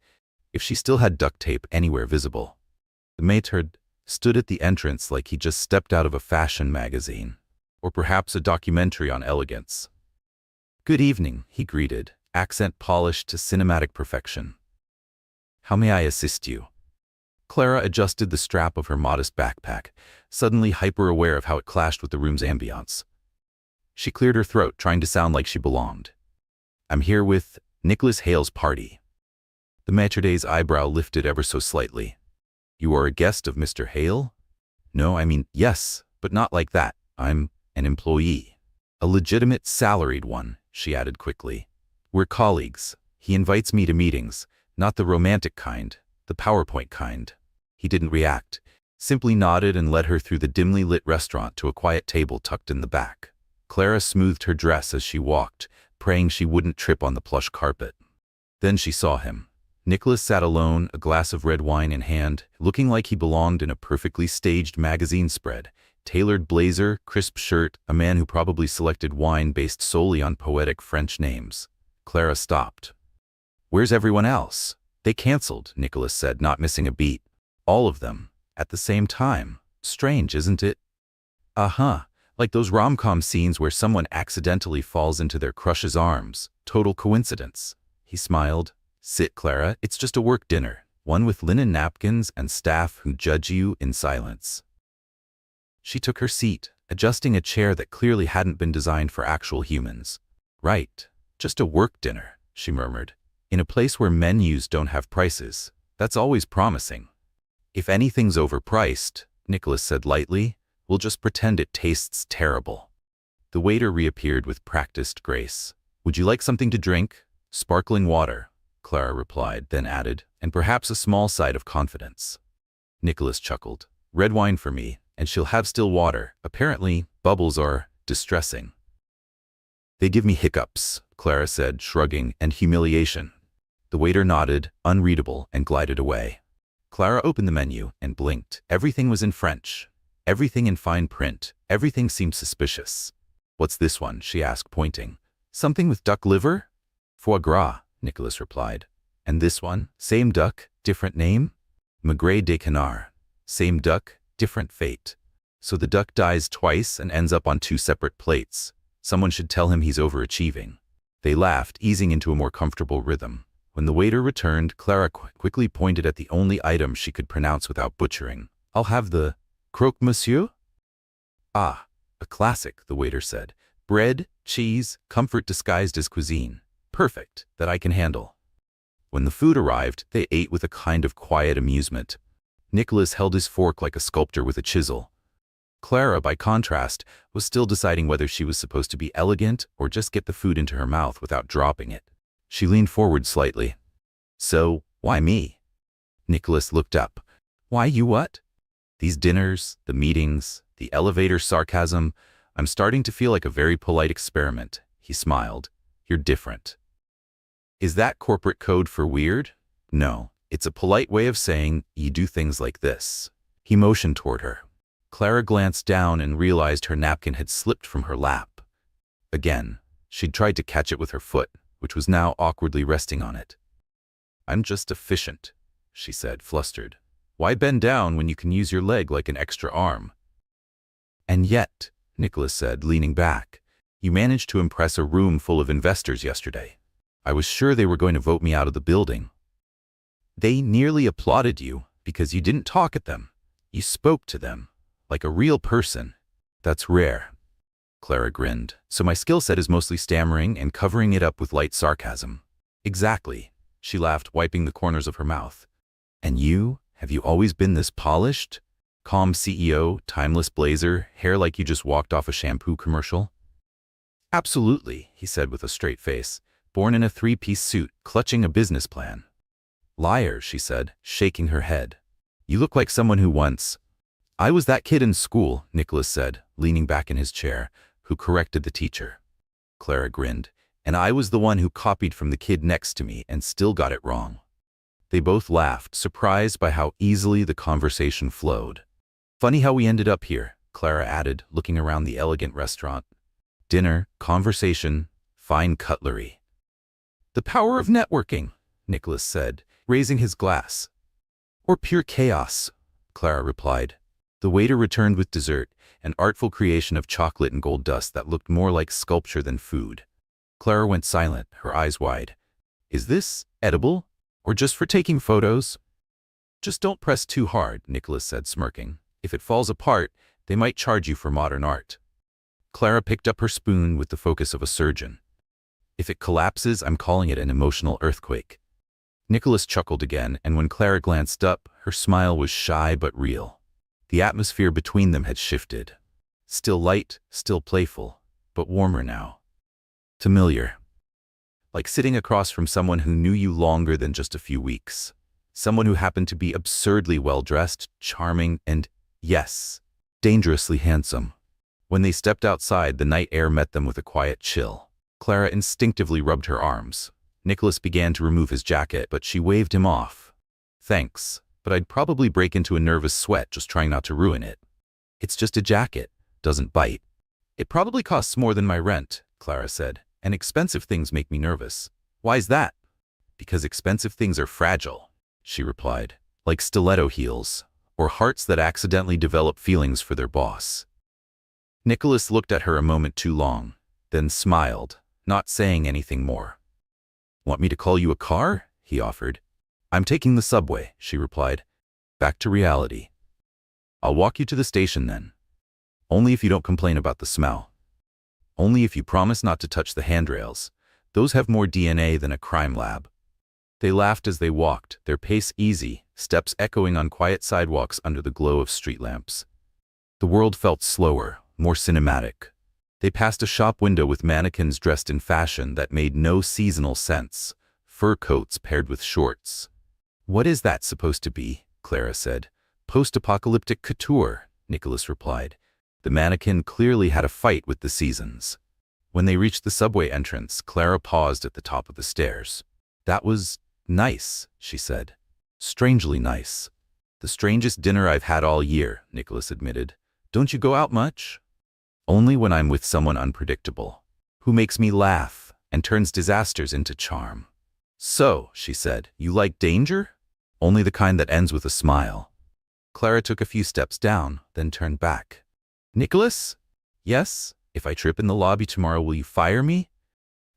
if she still had duct tape anywhere visible. The maître stood at the entrance like he just stepped out of a fashion magazine, or perhaps a documentary on elegance. Good evening, he greeted, accent polished to cinematic perfection. How may I assist you? Clara adjusted the strap of her modest backpack, suddenly hyper-aware of how it clashed with the room's ambiance. She cleared her throat, trying to sound like she belonged. I'm here with Nicholas Hale's party. The maître's eyebrow lifted ever so slightly. You are a guest of Mr. Hale? No, I mean, yes, but not like that. I'm an employee. A legitimate salaried one, she added quickly. We're colleagues. He invites me to meetings, not the romantic kind, the PowerPoint kind. He didn't react, simply nodded and led her through the dimly lit restaurant to a quiet table tucked in the back. Clara smoothed her dress as she walked, praying she wouldn't trip on the plush carpet. Then she saw him. Nicholas sat alone, a glass of red wine in hand, looking like he belonged in a perfectly staged magazine spread. Tailored blazer, crisp shirt, a man who probably selected wine based solely on poetic French names. Clara stopped. Where's everyone else? They canceled, Nicholas said, not missing a beat. All of them. At the same time. Strange, isn't it? Uh-huh. Like those rom-com scenes where someone accidentally falls into their crush's arms. Total coincidence. He smiled. Sit, Clara, it's just a work dinner, one with linen napkins and staff who judge you in silence. She took her seat, adjusting a chair that clearly hadn't been designed for actual humans. Right, just a work dinner, she murmured. In a place where menus don't have prices, that's always promising. If anything's overpriced, Nicholas said lightly, we'll just pretend it tastes terrible. The waiter reappeared with practiced grace. Would you like something to drink? Sparkling water, Clara replied, then added, and perhaps a small side of confidence. Nicholas chuckled. Red wine for me, and she'll have still water. Apparently, bubbles are distressing. They give me hiccups, Clara said, shrugging, and humiliation. The waiter nodded, unreadable, and glided away. Clara opened the menu and blinked. Everything was in French. Everything in fine print. Everything seemed suspicious. What's this one? She asked, pointing. Something with duck liver? Foie gras, Nicholas replied. And this one? Same duck, different name? Maigret de canard. Same duck, different fate. So the duck dies twice and ends up on 2 separate plates. Someone should tell him he's overachieving. They laughed, easing into a more comfortable rhythm. When the waiter returned, Clara quickly pointed at the only item she could pronounce without butchering. I'll have the croque monsieur? Ah, a classic, the waiter said. Bread, cheese, comfort disguised as cuisine. Perfect, that I can handle. When the food arrived, they ate with a kind of quiet amusement. Nicholas held his fork like a sculptor with a chisel. Clara, by contrast, was still deciding whether she was supposed to be elegant or just get the food into her mouth without dropping it. She leaned forward slightly. "So, why me?" Nicholas looked up. "Why you what?" "These dinners, the meetings, the elevator sarcasm, I'm starting to feel like a very polite experiment." He smiled. "You're different." "Is that corporate code for weird?" "No, it's a polite way of saying you do things like this." He motioned toward her. Clara glanced down and realized her napkin had slipped from her lap. Again, she'd tried to catch it with her foot, which was now awkwardly resting on it. "I'm just efficient," she said, flustered. "Why bend down when you can use your leg like an extra arm?" "And yet," Nicholas said, leaning back, "you managed to impress a room full of investors yesterday. I was sure they were going to vote me out of the building." "They nearly applauded you because you didn't talk at them. You spoke to them, like a real person." "That's rare." Clara grinned. "So my skill set is mostly stammering and covering it up with light sarcasm." "Exactly." She laughed, wiping the corners of her mouth. "And you? Have you always been this polished? Calm CEO, timeless blazer, hair like you just walked off a shampoo commercial?" "Absolutely," he said with a straight face. "Born in a three-piece suit, clutching a business plan." "Liar," she said, shaking her head. "You look like someone who once—" "I was that kid in school," Nicholas said, leaning back in his chair, "who corrected the teacher." Clara grinned. "And I was the one who copied from the kid next to me and still got it wrong." They both laughed, surprised by how easily the conversation flowed. "Funny how we ended up here," Clara added, looking around the elegant restaurant. "Dinner, conversation, fine cutlery." "The power of networking," Nicholas said, raising his glass. "Or pure chaos," Clara replied. The waiter returned with dessert, an artful creation of chocolate and gold dust that looked more like sculpture than food. Clara went silent, her eyes wide. "Is this edible? Or just for taking photos?" "Just don't press too hard," Nicholas said, smirking. "If it falls apart, they might charge you for modern art." Clara picked up her spoon with the focus of a surgeon. "If it collapses, I'm calling it an emotional earthquake." Nicholas chuckled again, and when Clara glanced up, her smile was shy but real. The atmosphere between them had shifted. Still light, still playful, but warmer now. Familiar. Like sitting across from someone who knew you longer than just a few weeks. Someone who happened to be absurdly well-dressed, charming, and, yes, dangerously handsome. When they stepped outside, the night air met them with a quiet chill. Clara instinctively rubbed her arms. Nicholas began to remove his jacket, but she waved him off. "Thanks, but I'd probably break into a nervous sweat just trying not to ruin it." "It's just a jacket. Doesn't bite." "It probably costs more than my rent," Clara said, "and expensive things make me nervous." "Why's that?" "Because expensive things are fragile," she replied, "like stiletto heels, or hearts that accidentally develop feelings for their boss." Nicholas looked at her a moment too long, then smiled, not saying anything more. "Want me to call you a car?" he offered. "I'm taking the subway," she replied. Back to reality. "I'll walk you to the station then. Only if you don't complain about the smell. Only if you promise not to touch the handrails. Those have more DNA than a crime lab." They laughed as they walked, their pace easy, steps echoing on quiet sidewalks under the glow of street lamps. The world felt slower, more cinematic. They passed a shop window with mannequins dressed in fashion that made no seasonal sense, fur coats paired with shorts. "What is that supposed to be?" Clara said. "Post-apocalyptic couture," Nicholas replied. The mannequin clearly had a fight with the seasons. When they reached the subway entrance, Clara paused at the top of the stairs. "That was nice," she said. "Strangely nice." "The strangest dinner I've had all year," Nicholas admitted. "Don't you go out much?" "Only when I'm with someone unpredictable, who makes me laugh and turns disasters into charm." "So," she said, "you like danger?" "Only the kind that ends with a smile." Clara took a few steps down, then turned back. "Nicholas?" "Yes? If I trip in the lobby tomorrow, will you fire me?"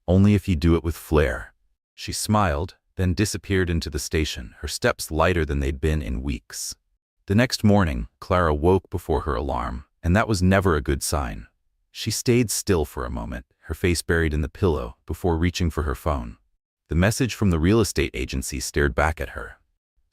"Only if you do it with flair." She smiled, then disappeared into the station, her steps lighter than they'd been in weeks. The next morning, Clara woke before her alarm, and that was never a good sign. She stayed still for a moment, her face buried in the pillow, before reaching for her phone. The message from the real estate agency stared back at her.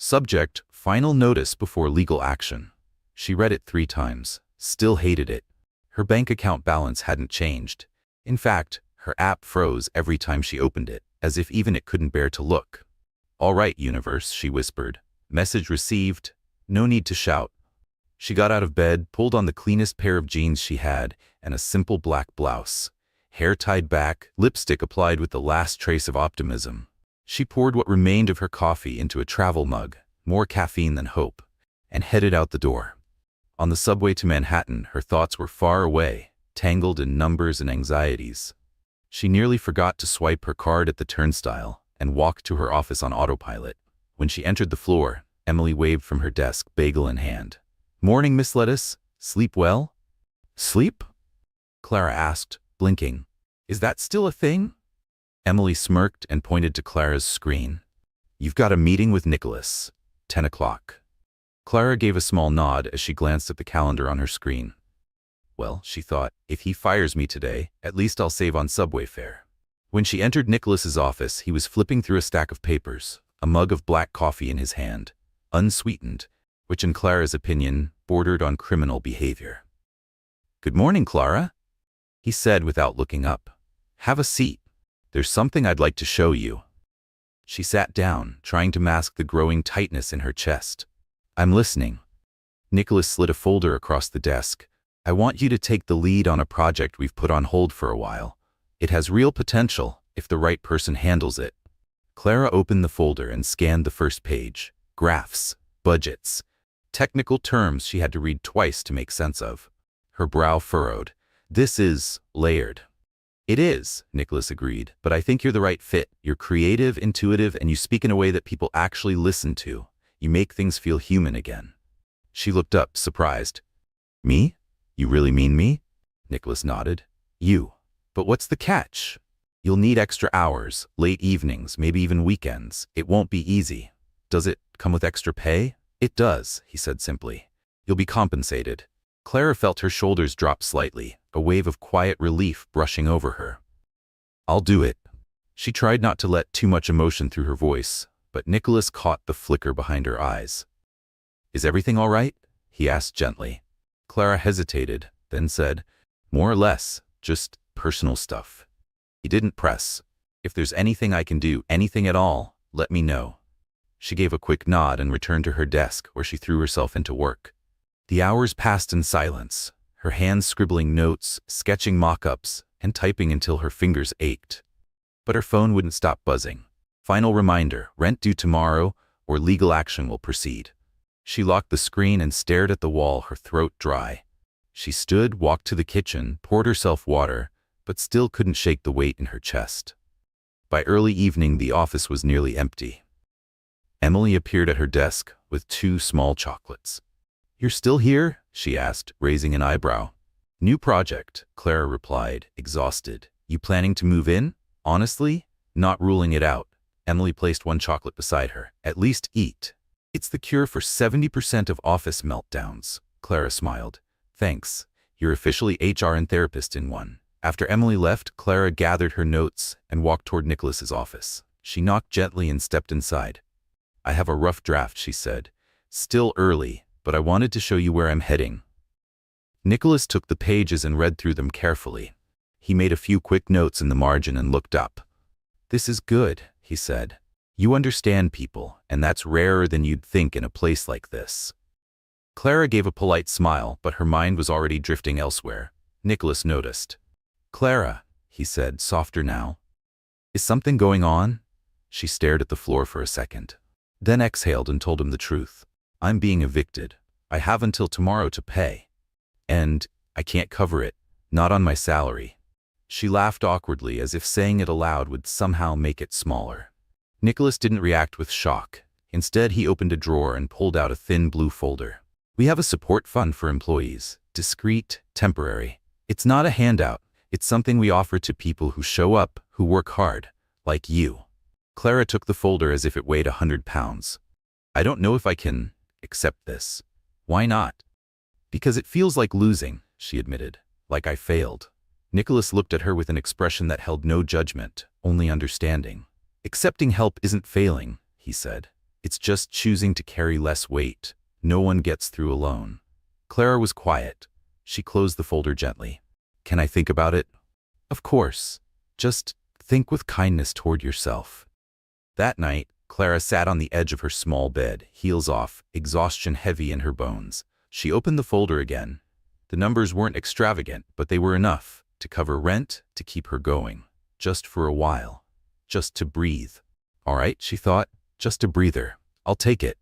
Subject, final notice before legal action. She read it 3 times, still hated it. Her bank account balance hadn't changed. In fact, her app froze every time she opened it, as if even it couldn't bear to look. "All right, universe," she whispered. "Message received. No need to shout." She got out of bed, pulled on the cleanest pair of jeans she had, and a simple black blouse. Hair tied back, lipstick applied with the last trace of optimism. She poured what remained of her coffee into a travel mug, more caffeine than hope, and headed out the door. On the subway to Manhattan, her thoughts were far away, tangled in numbers and anxieties. She nearly forgot to swipe her card at the turnstile and walked to her office on autopilot. When she entered the floor, Emily waved from her desk, bagel in hand. "Morning, Miss Lettuce. Sleep well?" "Sleep?" Clara asked, blinking. "Is that still a thing?" Emily smirked and pointed to Clara's screen. "You've got a meeting with Nicholas. 10 o'clock. Clara gave a small nod as she glanced at the calendar on her screen. Well, she thought, if he fires me today, at least I'll save on subway fare. When she entered Nicholas's office, he was flipping through a stack of papers, a mug of black coffee in his hand, unsweetened, which in Clara's opinion bordered on criminal behavior. "Good morning, Clara," he said without looking up. "Have a seat. There's something I'd like to show you." She sat down, trying to mask the growing tightness in her chest. "I'm listening." Nicholas slid a folder across the desk. "I want you to take the lead on a project we've put on hold for a while. It has real potential if the right person handles it." Clara opened the folder and scanned the first page. Graphs, budgets, technical terms she had to read twice to make sense of. Her brow furrowed. "This is layered." "It is," Nicholas agreed, "but I think you're the right fit. You're creative, intuitive, and you speak in a way that people actually listen to. You make things feel human again." She looked up, surprised. "Me? You really mean me?" Nicholas nodded. "You. But what's the catch? You'll need extra hours, late evenings, maybe even weekends. It won't be easy. Does it come with extra pay?" "It does," he said simply. "You'll be compensated." Clara felt her shoulders drop slightly, a wave of quiet relief brushing over her. "I'll do it." She tried not to let too much emotion through her voice, but Nicholas caught the flicker behind her eyes. "Is everything all right?" he asked gently. Clara hesitated, then said, "More or less, just personal stuff." He didn't press. "If there's anything I can do, anything at all, let me know." She gave a quick nod and returned to her desk, where she threw herself into work. The hours passed in silence, her hands scribbling notes, sketching mock-ups, and typing until her fingers ached. But her phone wouldn't stop buzzing. Final reminder, rent due tomorrow, or legal action will proceed. She locked the screen and stared at the wall, her throat dry. She stood, walked to the kitchen, poured herself water, but still couldn't shake the weight in her chest. By early evening, the office was nearly empty. Emily appeared at her desk with 2 small chocolates. "You're still here?" she asked, raising an eyebrow. "New project," Clara replied, exhausted. "You planning to move in? Honestly? Not ruling it out." Emily placed 1 chocolate beside her. "At least eat. It's the cure for 70% of office meltdowns." Clara smiled. "Thanks. You're officially HR and therapist in one." After Emily left, Clara gathered her notes and walked toward Nicholas's office. She knocked gently and stepped inside. "I have a rough draft," she said. "Still early, but I wanted to show you where I'm heading." Nicholas took the pages and read through them carefully. He made a few quick notes in the margin and looked up. "This is good," he said. "You understand people, and that's rarer than you'd think in a place like this." Clara gave a polite smile, but her mind was already drifting elsewhere. Nicholas noticed. "Clara," he said, softer now. "Is something going on?" She stared at the floor for a second, then exhaled and told him the truth. "I'm being evicted. I have until tomorrow to pay. And I can't cover it, not on my salary." She laughed awkwardly, as if saying it aloud would somehow make it smaller. Nicholas didn't react with shock. Instead, he opened a drawer and pulled out a thin blue folder. "We have a support fund for employees. Discreet, temporary. It's not a handout. It's something we offer to people who show up, who work hard, like you." Clara took the folder as if it weighed 100 pounds. "I don't know if I can accept this." "Why not?" "Because it feels like losing," she admitted. "Like I failed." Nicholas looked at her with an expression that held no judgment, only understanding. "Accepting help isn't failing," he said. It's just choosing to carry less weight. No one gets through alone. Clara was quiet. She closed the folder gently. Can I think about it? Of course. Just think with kindness toward yourself. That night, Clara sat on the edge of her small bed, heels off, exhaustion heavy in her bones. She opened the folder again. The numbers weren't extravagant, but they were enough to cover rent, to keep her going. Just for a while. Just to breathe. All right, she thought, just a breather. I'll take it.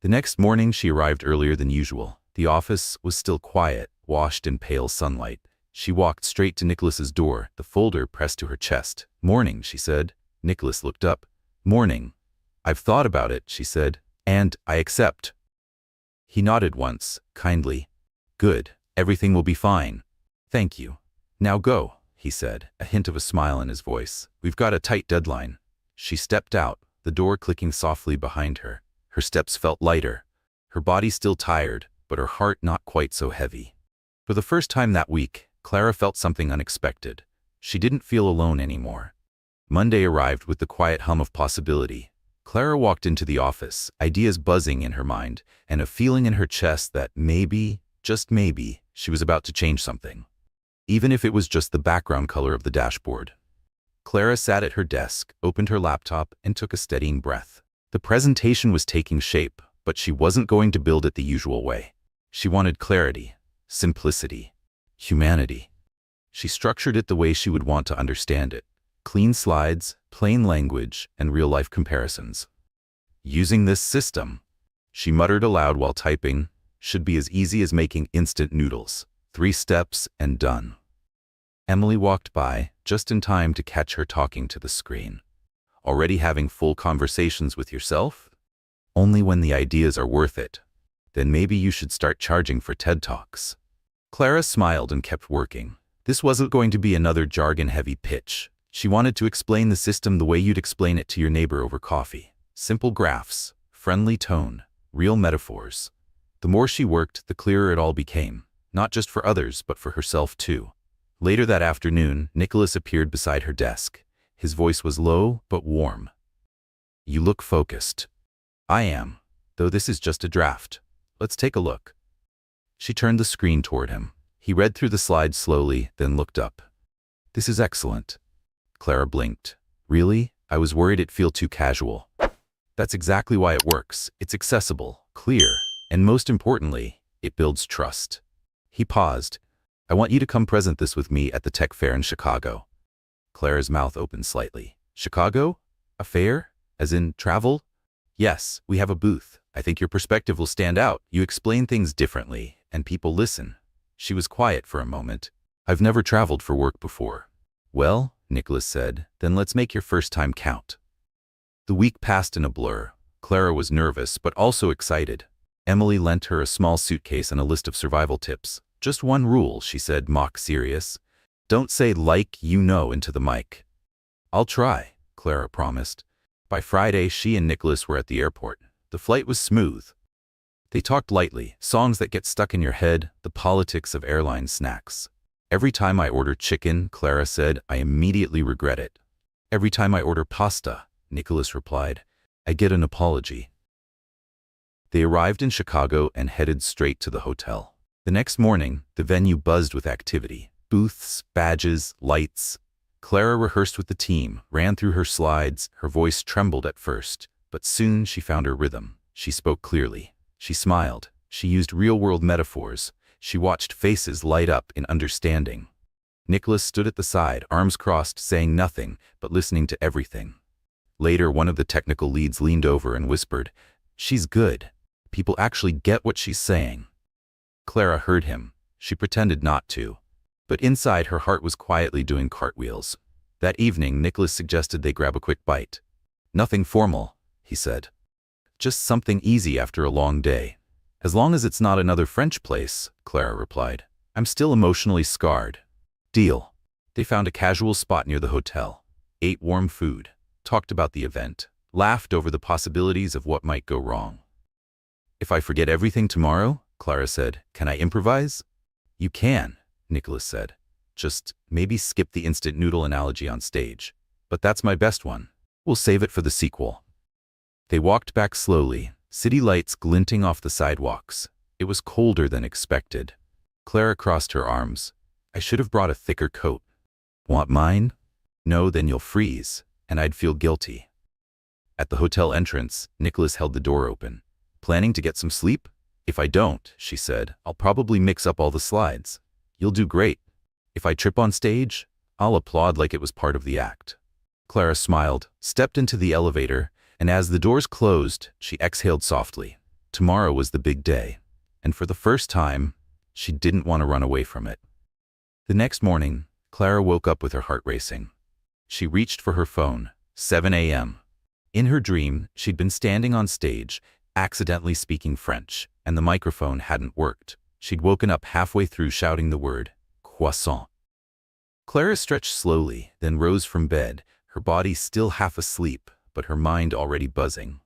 The next morning she arrived earlier than usual. The office was still quiet, washed in pale sunlight. She walked straight to Nicholas's door, the folder pressed to her chest. Morning, she said. Nicholas looked up. Morning. I've thought about it, she said, and I accept. He nodded once, kindly. Good. Everything will be fine. Thank you. Now go, he said, a hint of a smile in his voice. We've got a tight deadline. She stepped out, the door clicking softly behind her. Her steps felt lighter. Her body still tired, but her heart not quite so heavy. For the first time that week, Clara felt something unexpected. She didn't feel alone anymore. Monday arrived with the quiet hum of possibility. Clara walked into the office, ideas buzzing in her mind, and a feeling in her chest that maybe, just maybe, she was about to change something. Even if it was just the background color of the dashboard. Clara sat at her desk, opened her laptop, and took a steadying breath. The presentation was taking shape, but she wasn't going to build it the usual way. She wanted clarity, simplicity, humanity. She structured it the way she would want to understand it. Clean slides, plain language, and real-life comparisons. Using this system, she muttered aloud while typing, should be as easy as making instant noodles. 3 steps and done. Emily walked by, just in time to catch her talking to the screen. Already having full conversations with yourself? Only when the ideas are worth it. Then maybe you should start charging for TED Talks. Clara smiled and kept working. This wasn't going to be another jargon-heavy pitch. She wanted to explain the system the way you'd explain it to your neighbor over coffee. Simple graphs, friendly tone, real metaphors. The more she worked, the clearer it all became. Not just for others, but for herself too. Later that afternoon, Nicholas appeared beside her desk. His voice was low, but warm. You look focused. I am, though this is just a draft. Let's take a look. She turned the screen toward him. He read through the slides slowly, then looked up. This is excellent. Clara blinked. Really? I was worried it'd feel too casual. That's exactly why it works. It's accessible, clear, and most importantly, it builds trust. He paused. I want you to come present this with me at the tech fair in Chicago. Clara's mouth opened slightly. Chicago? A fair? As in travel? Yes, we have a booth. I think your perspective will stand out. You explain things differently, and people listen. She was quiet for a moment. I've never traveled for work before. Well, Nicholas said, then let's make your first time count. The week passed in a blur. Clara was nervous, but also excited. Emily lent her a small suitcase and a list of survival tips. Just one rule, she said, mock serious. Don't say like you know into the mic. I'll try, Clara promised. By Friday, she and Nicholas were at the airport. The flight was smooth. They talked lightly, songs that get stuck in your head, the politics of airline snacks. Every time I order chicken, Clara said, I immediately regret it. Every time I order pasta, Nicholas replied, I get an apology. They arrived in Chicago and headed straight to the hotel. The next morning, the venue buzzed with activity. Booths, badges, lights. Clara rehearsed with the team, ran through her slides. Her voice trembled at first, but soon she found her rhythm. She spoke clearly. She smiled. She used real-world metaphors. She watched faces light up in understanding. Nicholas stood at the side, arms crossed, saying nothing, but listening to everything. Later, one of the technical leads leaned over and whispered, She's good. People actually get what she's saying. Clara heard him. She pretended not to. But inside, her heart was quietly doing cartwheels. That evening, Nicholas suggested they grab a quick bite. Nothing formal, he said. Just something easy after a long day. As long as it's not another French place, Clara replied. I'm still emotionally scarred. Deal. They found a casual spot near the hotel, ate warm food, talked about the event, laughed over the possibilities of what might go wrong. If I forget everything tomorrow, Clara said, can I improvise? You can, Nicholas said. Just maybe skip the instant noodle analogy on stage. But that's my best one. We'll save it for the sequel. They walked back slowly, city lights glinting off the sidewalks. It was colder than expected. Clara crossed her arms. I should have brought a thicker coat. Want mine? No, then you'll freeze, and I'd feel guilty. At the hotel entrance, Nicholas held the door open. Planning to get some sleep? If I don't, she said, I'll probably mix up all the slides. You'll do great. If I trip on stage, I'll applaud like it was part of the act. Clara smiled, stepped into the elevator, and as the doors closed, she exhaled softly. Tomorrow was the big day, and for the first time, she didn't want to run away from it. The next morning, Clara woke up with her heart racing. She reached for her phone, 7 a.m. In her dream, she'd been standing on stage, accidentally speaking French, and the microphone hadn't worked. She'd woken up halfway through shouting the word, croissant. Clara stretched slowly, then rose from bed, her body still half asleep, but her mind already buzzing.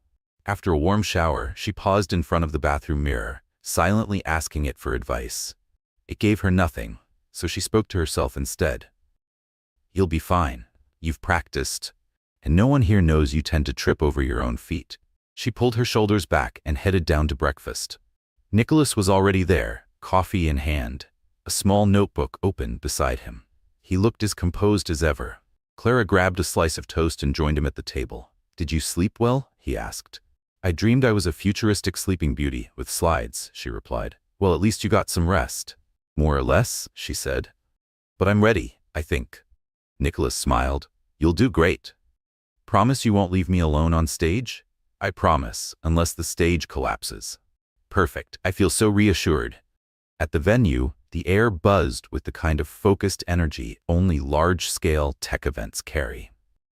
After a warm shower, she paused in front of the bathroom mirror, silently asking it for advice. It gave her nothing, so she spoke to herself instead. You'll be fine. You've practiced. And no one here knows you tend to trip over your own feet. She pulled her shoulders back and headed down to breakfast. Nicholas was already there, coffee in hand, a small notebook open beside him. He looked as composed as ever. Clara grabbed a slice of toast and joined him at the table. Did you sleep well? He asked. I dreamed I was a futuristic sleeping beauty with slides, she replied. Well, at least you got some rest. More or less, she said. But I'm ready, I think. Nicholas smiled. You'll do great. Promise you won't leave me alone on stage? I promise, unless the stage collapses. Perfect, I feel so reassured. At the venue, the air buzzed with the kind of focused energy only large-scale tech events carry.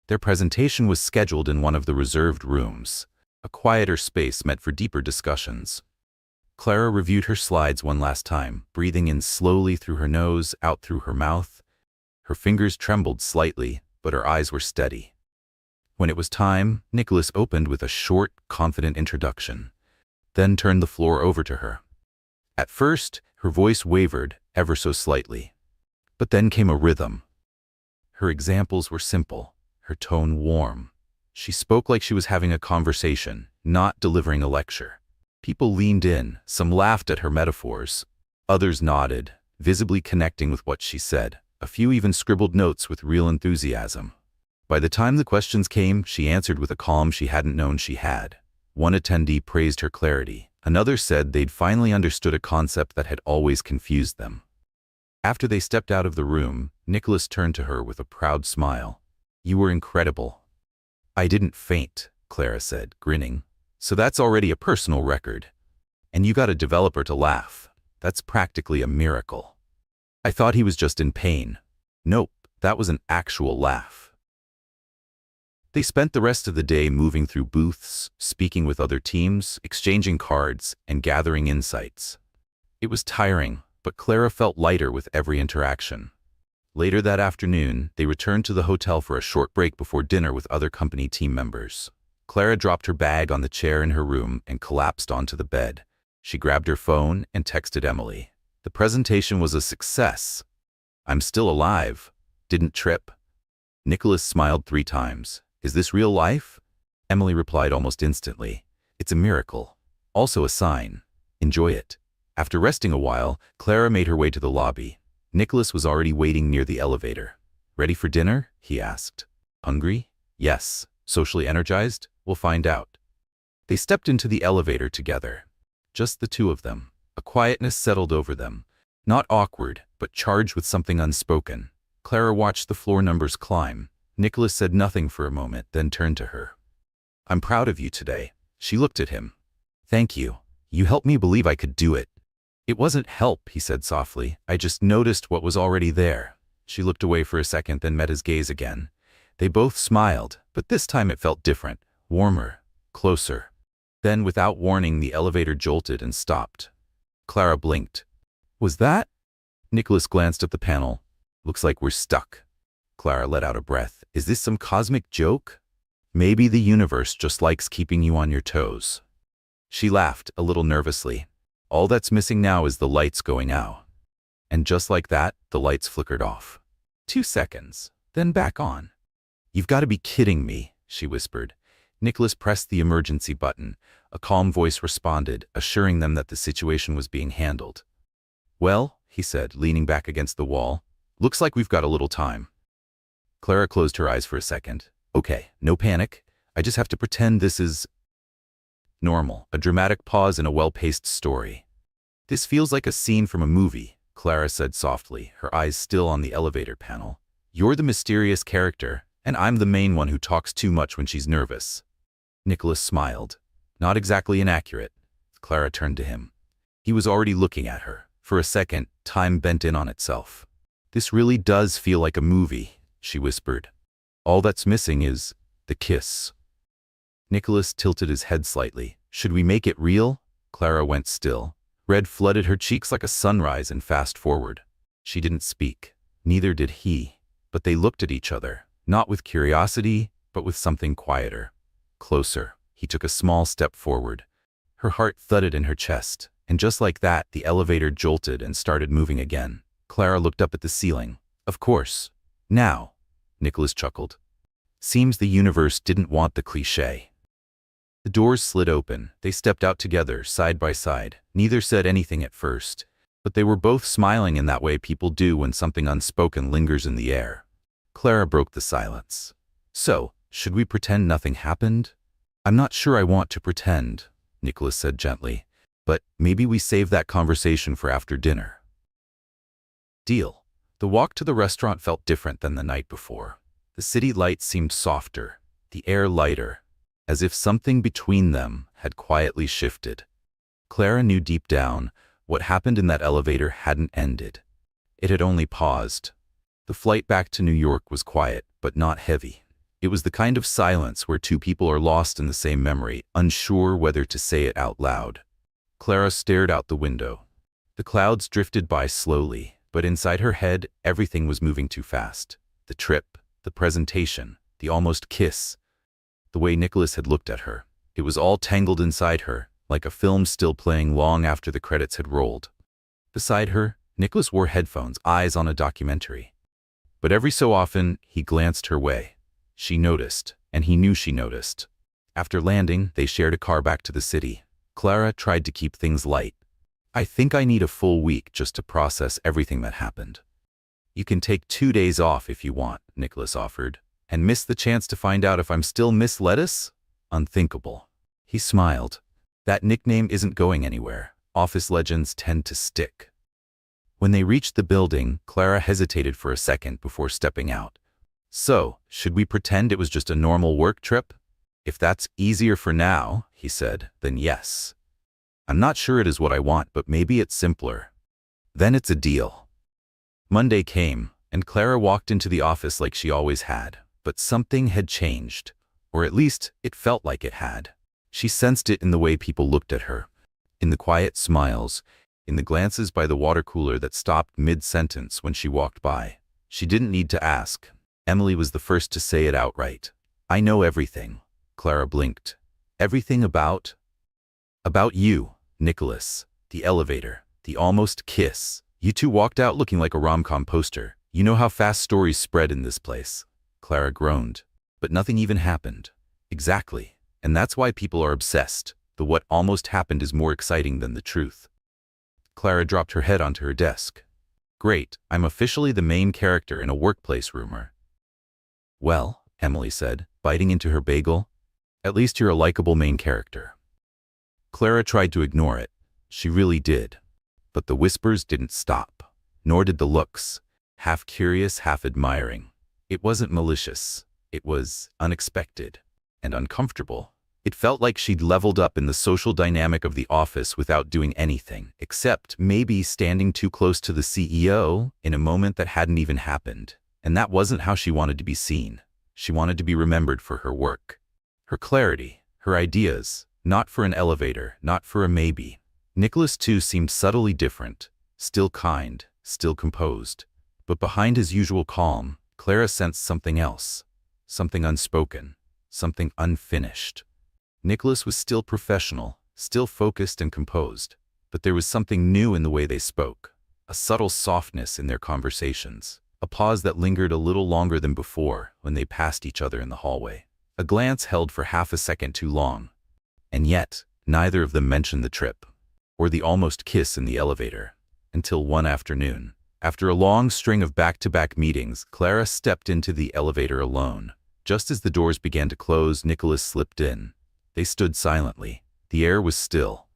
Their presentation was scheduled in one of the reserved rooms, a quieter space meant for deeper discussions. Clara reviewed her slides one last time, breathing in slowly through her nose, out through her mouth. Her fingers trembled slightly, but her eyes were steady. When it was time, Nicholas opened with a short, confident introduction, then turned the floor over to her. At first, her voice wavered ever so slightly, but then came a rhythm. Her examples were simple, her tone warm. She spoke like she was having a conversation, not delivering a lecture. People leaned in, some laughed at her metaphors. Others nodded, visibly connecting with what she said. A few even scribbled notes with real enthusiasm. By the time the questions came, she answered with a calm she hadn't known she had. One attendee praised her clarity. Another said they'd finally understood a concept that had always confused them. After they stepped out of the room, Nicholas turned to her with a proud smile. You were incredible. I didn't faint, Clara said, grinning. So that's already a personal record. And you got a developer to laugh. That's practically a miracle. I thought he was just in pain. Nope, that was an actual laugh. They spent the rest of the day moving through booths, speaking with other teams, exchanging cards, and gathering insights. It was tiring, but Clara felt lighter with every interaction. Later that afternoon, they returned to the hotel for a short break before dinner with other company team members. Clara dropped her bag on the chair in her room and collapsed onto the bed. She grabbed her phone and texted Emily. The presentation was a success. I'm still alive. Didn't trip. Nicholas smiled 3 times. Is this real life? Emily replied almost instantly. It's a miracle. Also a sign. Enjoy it. After resting a while, Clara made her way to the lobby. Nicholas was already waiting near the elevator. Ready for dinner? He asked. Hungry? Yes. Socially energized? We'll find out. They stepped into the elevator together. Just the two of them. A quietness settled over them. Not awkward, but charged with something unspoken. Clara watched the floor numbers climb. Nicholas said nothing for a moment, then turned to her. I'm proud of you today. She looked at him. Thank you. You helped me believe I could do it. It wasn't help, he said softly. I just noticed what was already there. She looked away for a second, then met his gaze again. They both smiled, but this time it felt different, warmer, closer. Then, without warning, the elevator jolted and stopped. Clara blinked. Was that? Nicholas glanced at the panel. Looks like we're stuck. Clara let out a breath. Is this some cosmic joke? Maybe the universe just likes keeping you on your toes. She laughed, a little nervously. All that's missing now is the lights going out. And just like that, the lights flickered off. 2 seconds, then back on. You've got to be kidding me, she whispered. Nicholas pressed the emergency button. A calm voice responded, assuring them that the situation was being handled. "Well," he said, leaning back against the wall, "looks like we've got a little time." Clara closed her eyes for a second. "Okay, no panic. I just have to pretend this is normal, a dramatic pause in a well-paced story." "This feels like a scene from a movie," Clara said softly, her eyes still on the elevator panel. "You're the mysterious character, and I'm the main one who talks too much when she's nervous." Nicholas smiled. "Not exactly inaccurate." Clara turned to him. He was already looking at her. For a second, time bent in on itself. "This really does feel like a movie," she whispered. "All that's missing is the kiss." Nicholas tilted his head slightly. "Should we make it real?" Clara went still. Red flooded her cheeks like a sunrise and fast forward. She didn't speak. Neither did he. But they looked at each other, not with curiosity, but with something quieter. Closer. He took a small step forward. Her heart thudded in her chest, and just like that, the elevator jolted and started moving again. Clara looked up at the ceiling. "Of course. Now," Nicholas chuckled. "Seems the universe didn't want the cliché." The doors slid open. They stepped out together, side by side. Neither said anything at first, but they were both smiling in that way people do when something unspoken lingers in the air. Clara broke the silence. "So, should we pretend nothing happened?" "I'm not sure I want to pretend," Nicholas said gently, "but maybe we save that conversation for after dinner." Deal. The walk to the restaurant felt different than the night before. The city lights seemed softer, the air lighter, as if something between them had quietly shifted. Clara knew deep down what happened in that elevator hadn't ended. It had only paused. The flight back to New York was quiet, but not heavy. It was the kind of silence where two people are lost in the same memory, unsure whether to say it out loud. Clara stared out the window. The clouds drifted by slowly, but inside her head, everything was moving too fast. The trip, the presentation, the almost kiss. The way Nicholas had looked at her. It was all tangled inside her, like a film still playing long after the credits had rolled. Beside her, Nicholas wore headphones, eyes on a documentary. But every so often, he glanced her way. She noticed, and he knew she noticed. After landing, they shared a car back to the city. Clara tried to keep things light. "I think I need a full week just to process everything that happened." "You can take 2 days off if you want," Nicholas offered. "And miss the chance to find out if I'm still Miss Lettuce?" "Unthinkable." He smiled. "That nickname isn't going anywhere. Office legends tend to stick." When they reached the building, Clara hesitated for a second before stepping out. "So, should we pretend it was just a normal work trip?" "If that's easier for now," he said, "then yes. I'm not sure it is what I want, but maybe it's simpler. Then it's a deal." Monday came, and Clara walked into the office like she always had. But something had changed, or at least it felt like it had. She sensed it in the way people looked at her, in the quiet smiles, in the glances by the water cooler that stopped mid-sentence when she walked by. She didn't need to ask. Emily was the first to say it outright. "I know everything." Clara blinked. "Everything about?" "About you, Nicholas, the elevator, the almost kiss. You two walked out looking like a rom-com poster. You know how fast stories spread in this place." Clara groaned. "But nothing even happened." "Exactly. And that's why people are obsessed. The what almost happened is more exciting than the truth." Clara dropped her head onto her desk. "Great, I'm officially the main character in a workplace rumor." "Well," Emily said, biting into her bagel, "at least you're a likable main character." Clara tried to ignore it. She really did. But the whispers didn't stop. Nor did the looks. Half curious, half admiring. It wasn't malicious. It was unexpected and uncomfortable. It felt like she'd leveled up in the social dynamic of the office without doing anything, except maybe standing too close to the CEO in a moment that hadn't even happened. And that wasn't how she wanted to be seen. She wanted to be remembered for her work, her clarity, her ideas, not for an elevator, not for a maybe. Nicholas too seemed subtly different, still kind, still composed. But behind his usual calm, Clara sensed something else, something unspoken, something unfinished. Nicholas was still professional, still focused and composed, but there was something new in the way they spoke, a subtle softness in their conversations, a pause that lingered a little longer than before when they passed each other in the hallway. A glance held for half a second too long. And yet, neither of them mentioned the trip, or the almost kiss in the elevator, until one afternoon. After a long string of back-to-back meetings, Clara stepped into the elevator alone. Just as the doors began to close, Nicholas slipped in. They stood silently. The air was still.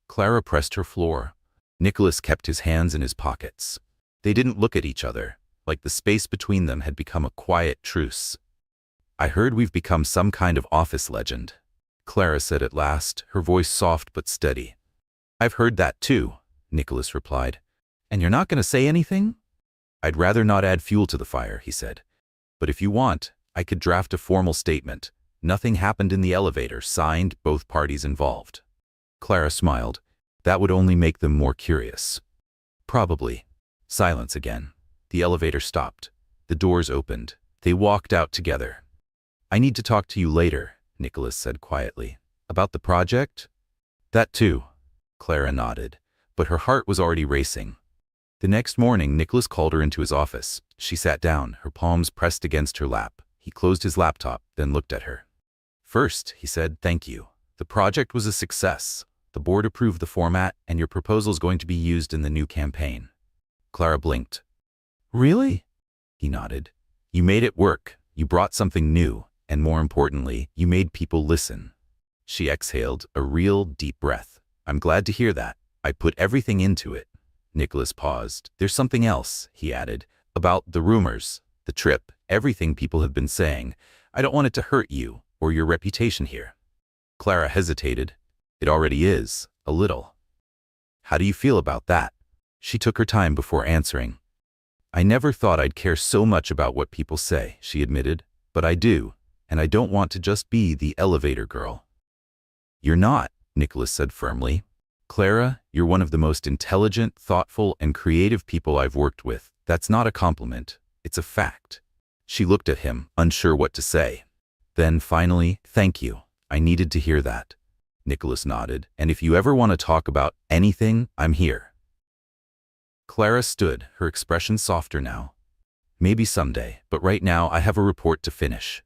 Clara pressed her floor. Nicholas kept his hands in his pockets. They didn't look at each other, like the space between them had become a quiet truce. "I heard we've become some kind of office legend," Clara said at last, her voice soft but steady. "I've heard that too," Nicholas replied. "And you're not going to say anything?" "I'd rather not add fuel to the fire," he said. "But if you want, I could draft a formal statement. Nothing happened in the elevator, signed, both parties involved." Clara smiled. "That would only make them more curious." "Probably." Silence again. The elevator stopped. The doors opened. They walked out together. "I need to talk to you later," Nicholas said quietly. "About the project?" "That too." Clara nodded, but her heart was already racing. The next morning, Nicholas called her into his office. She sat down, her palms pressed against her lap. He closed his laptop, then looked at her. "First," he said, "thank you. The project was a success. The board approved the format, and your proposal is going to be used in the new campaign." Clara blinked. "Really?" He nodded. "You made it work. You brought something new, and more importantly, you made people listen." She exhaled, a real deep breath. "I'm glad to hear that. I put everything into it." Nicholas paused. "There's something else," he added, "about the rumors, the trip, everything people have been saying. I don't want it to hurt you or your reputation here." Clara hesitated. "It already is, a little." "How do you feel about that?" She took her time before answering. "I never thought I'd care so much about what people say," she admitted, "but I do, and I don't want to just be the elevator girl." "You're not," Nicholas said firmly. "Clara, you're one of the most intelligent, thoughtful, and creative people I've worked with. That's not a compliment. It's a fact." She looked at him, unsure what to say. Then finally, "Thank you. I needed to hear that." Nicholas nodded. "And if you ever want to talk about anything, I'm here." Clara stood, her expression softer now. "Maybe someday, but right now I have a report to finish."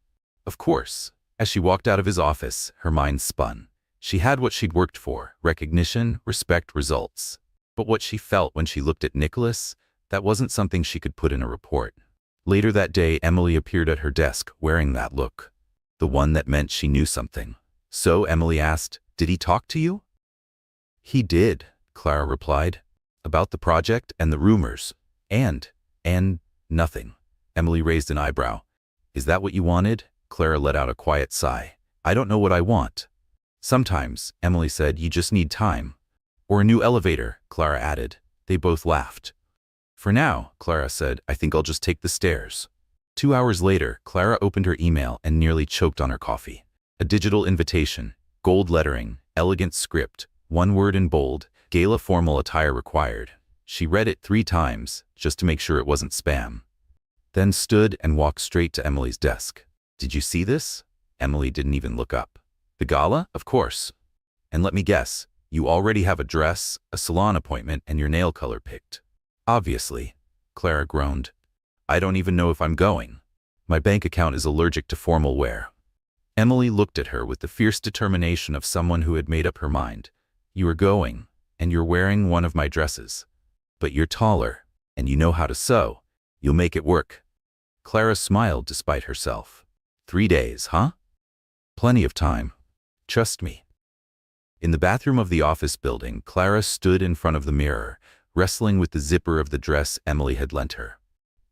"Of course." As she walked out of his office, her mind spun. She had what she'd worked for: recognition, respect, results. But what she felt when she looked at Nicholas, that wasn't something she could put in a report. Later that day, Emily appeared at her desk, wearing that look. The one that meant she knew something. "So," Emily asked, "did he talk to you?" "He did," Clara replied. "About the project and the rumors. And nothing." Emily raised an eyebrow. "Is that what you wanted?" Clara let out a quiet sigh. "I don't know what I want." "Sometimes," Emily said, "you just need time." "Or a new elevator," Clara added. They both laughed. "For now," Clara said, "I think I'll just take the stairs." 2 hours later, Clara opened her email and nearly choked on her coffee. A digital invitation, gold lettering, elegant script, one word in bold, "Gala formal attire required." She read it 3 times, just to make sure it wasn't spam. Then stood and walked straight to Emily's desk. "Did you see this?" Emily didn't even look up. "The gala? Of course. And let me guess, you already have a dress, a salon appointment, and your nail color picked." "Obviously," Clara groaned. "I don't even know if I'm going. My bank account is allergic to formal wear." Emily looked at her with the fierce determination of someone who had made up her mind. "You are going, and you're wearing one of my dresses. But you're taller, and you know how to sew. You'll make it work." Clara smiled despite herself. 3 days, huh? Plenty of time. Trust me." In the bathroom of the office building, Clara stood in front of the mirror, wrestling with the zipper of the dress Emily had lent her.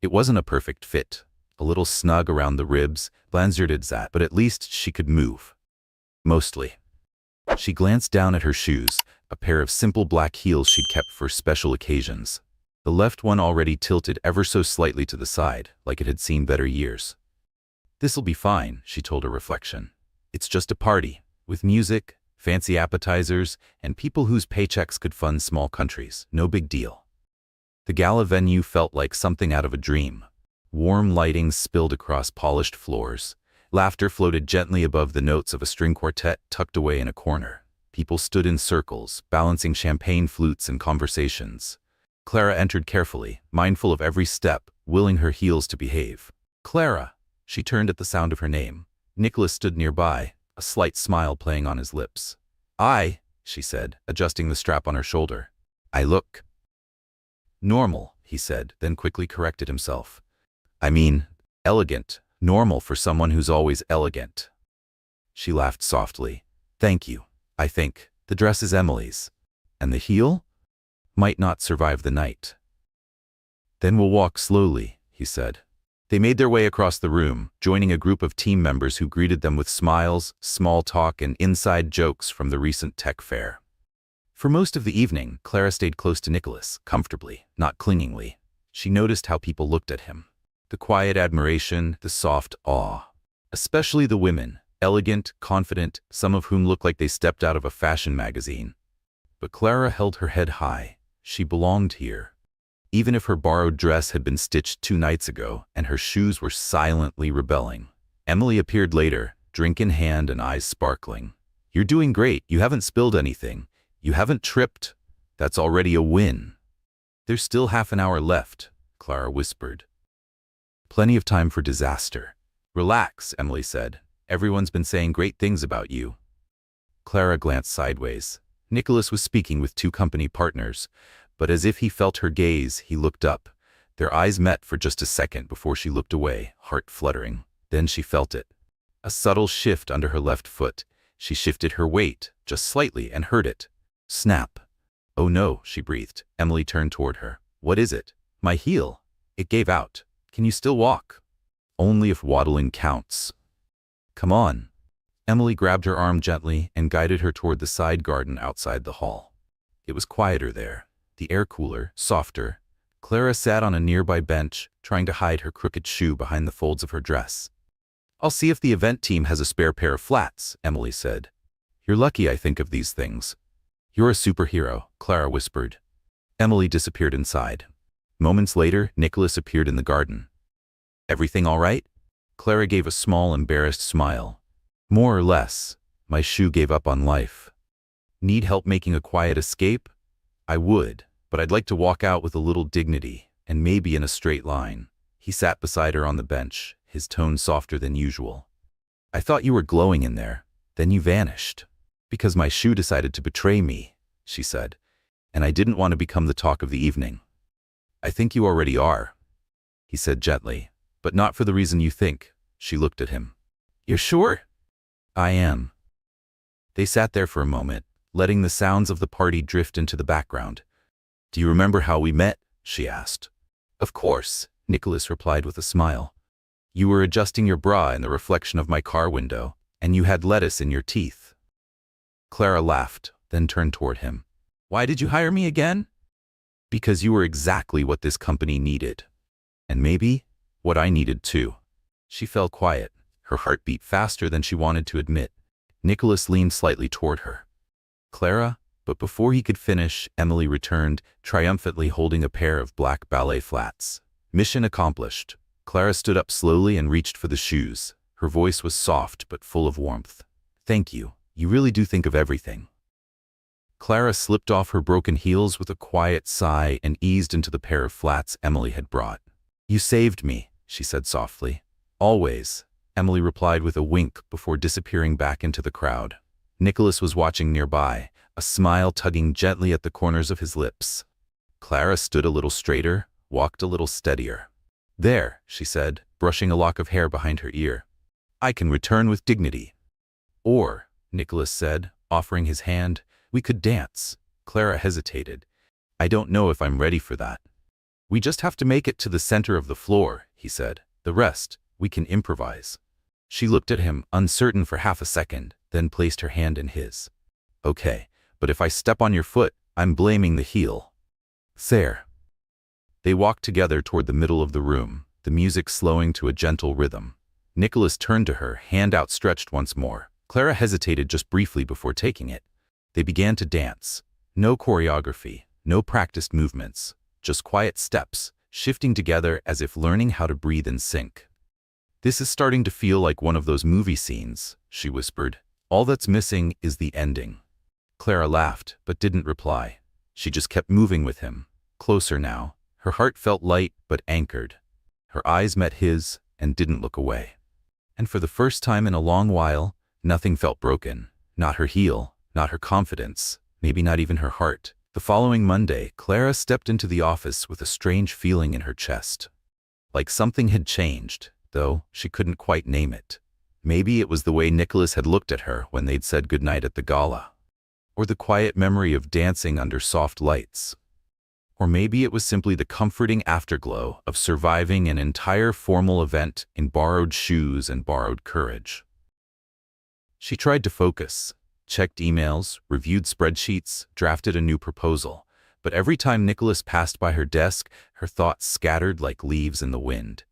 It wasn't a perfect fit. A little snug around the ribs, but at least she could move. Mostly. She glanced down at her shoes, a pair of simple black heels she'd kept for special occasions. The left one already tilted ever so slightly to the side, like it had seen better years. "This'll be fine," she told her reflection. "It's just a party, with music, fancy appetizers, and people whose paychecks could fund small countries. No big deal." The gala venue felt like something out of a dream. Warm lighting spilled across polished floors. Laughter floated gently above the notes of a string quartet tucked away in a corner. People stood in circles, balancing champagne flutes and conversations. Clara entered carefully, mindful of every step, willing her heels to behave. "Clara!" She turned at the sound of her name. Nicholas stood nearby, a slight smile playing on his lips. She said, adjusting the strap on her shoulder. I look normal, he said, then quickly corrected himself. I mean, elegant, normal for someone who's always elegant. She laughed softly. Thank you. I think the dress is Emily's. And the heel? Might not survive the night. Then we'll walk slowly, he said. They made their way across the room, joining a group of team members who greeted them with smiles, small talk, and inside jokes from the recent tech fair. For most of the evening, Clara stayed close to Nicholas, comfortably, not clingingly. She noticed how people looked at him. The quiet admiration, the soft awe. Especially the women, elegant, confident, some of whom looked like they stepped out of a fashion magazine. But Clara held her head high. She belonged here. Even if her borrowed dress had been stitched 2 nights ago and her shoes were silently rebelling. Emily appeared later, drink in hand and eyes sparkling. You're doing great. You haven't spilled anything. You haven't tripped. That's already a win. There's still half an hour left, Clara whispered. Plenty of time for disaster. Relax, Emily said. Everyone's been saying great things about you. Clara glanced sideways. Nicholas was speaking with 2 company partners, but as if he felt her gaze, he looked up. Their eyes met for just a second before she looked away, heart fluttering. Then she felt it. A subtle shift under her left foot. She shifted her weight, just slightly, and heard it. Snap. Oh no, she breathed. Emily turned toward her. What is it? My heel. It gave out. Can you still walk? Only if waddling counts. Come on. Emily grabbed her arm gently and guided her toward the side garden outside the hall. It was quieter there. The air cooler, softer. Clara sat on a nearby bench, trying to hide her crooked shoe behind the folds of her dress. I'll see if the event team has a spare pair of flats, Emily said. You're lucky I think of these things. You're a superhero, Clara whispered. Emily disappeared inside. Moments later, Nicholas appeared in the garden. Everything all right? Clara gave a small, embarrassed smile. More or less. My shoe gave up on life. Need help making a quiet escape? I would, but I'd like to walk out with a little dignity, and maybe in a straight line. He sat beside her on the bench, his tone softer than usual. I thought you were glowing in there. Then you vanished. Because my shoe decided to betray me, she said, and I didn't want to become the talk of the evening. I think you already are, he said gently, but not for the reason you think. She looked at him. You're sure? I am. They sat there for a moment, letting the sounds of the party drift into the background. Do you remember how we met? She asked. Of course, Nicholas replied with a smile. You were adjusting your bra in the reflection of my car window, and you had lettuce in your teeth. Clara laughed, then turned toward him. Why did you hire me again? Because you were exactly what this company needed. And maybe what I needed too. She fell quiet. Her heart beat faster than she wanted to admit. Nicholas leaned slightly toward her. Clara, but before he could finish, Emily returned, triumphantly holding a pair of black ballet flats. Mission accomplished. Clara stood up slowly and reached for the shoes. Her voice was soft but full of warmth. Thank you. You really do think of everything. Clara slipped off her broken heels with a quiet sigh and eased into the pair of flats Emily had brought. You saved me, she said softly. Always, Emily replied with a wink before disappearing back into the crowd. Nicholas was watching nearby, a smile tugging gently at the corners of his lips. Clara stood a little straighter, walked a little steadier. There, she said, brushing a lock of hair behind her ear. I can return with dignity. Or, Nicholas said, offering his hand, we could dance. Clara hesitated. I don't know if I'm ready for that. We just have to make it to the center of the floor, he said. The rest, we can improvise. She looked at him, uncertain for half a second, then placed her hand in his. Okay, but if I step on your foot, I'm blaming the heel. There. They walked together toward the middle of the room, the music slowing to a gentle rhythm. Nicholas turned to her, hand outstretched once more. Clara hesitated just briefly before taking it. They began to dance. No choreography, no practiced movements, just quiet steps, shifting together as if learning how to breathe in sync. This is starting to feel like one of those movie scenes, she whispered. All that's missing is the ending. Clara laughed, but didn't reply. She just kept moving with him, closer now. Her heart felt light but anchored. Her eyes met his and didn't look away. And for the first time in a long while, nothing felt broken. Not her heel, not her confidence, maybe not even her heart. The following Monday, Clara stepped into the office with a strange feeling in her chest. Like something had changed, though she couldn't quite name it. Maybe it was the way Nicholas had looked at her when they'd said goodnight at the gala. Or the quiet memory of dancing under soft lights. Or maybe it was simply the comforting afterglow of surviving an entire formal event in borrowed shoes and borrowed courage. She tried to focus, checked emails, reviewed spreadsheets, drafted a new proposal, but every time Nicholas passed by her desk, her thoughts scattered like leaves in the wind.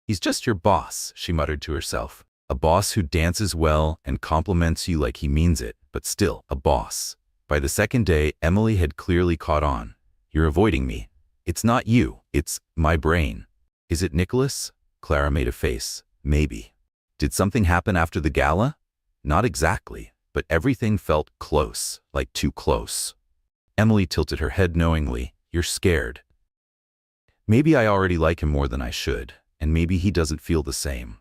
"He's just your boss," she muttered to herself. "A boss who dances well and compliments you like he means it, but still a boss." By the second day, Emily had clearly caught on. "You're avoiding me. It's not you, it's my brain." "Is it Nicholas?" Clara made a face. "Maybe." Did something happen after the gala? Not exactly, but everything felt close, like too close. Emily tilted her head knowingly. "You're scared." "Maybe I already like him more than I should, and maybe he doesn't feel the same."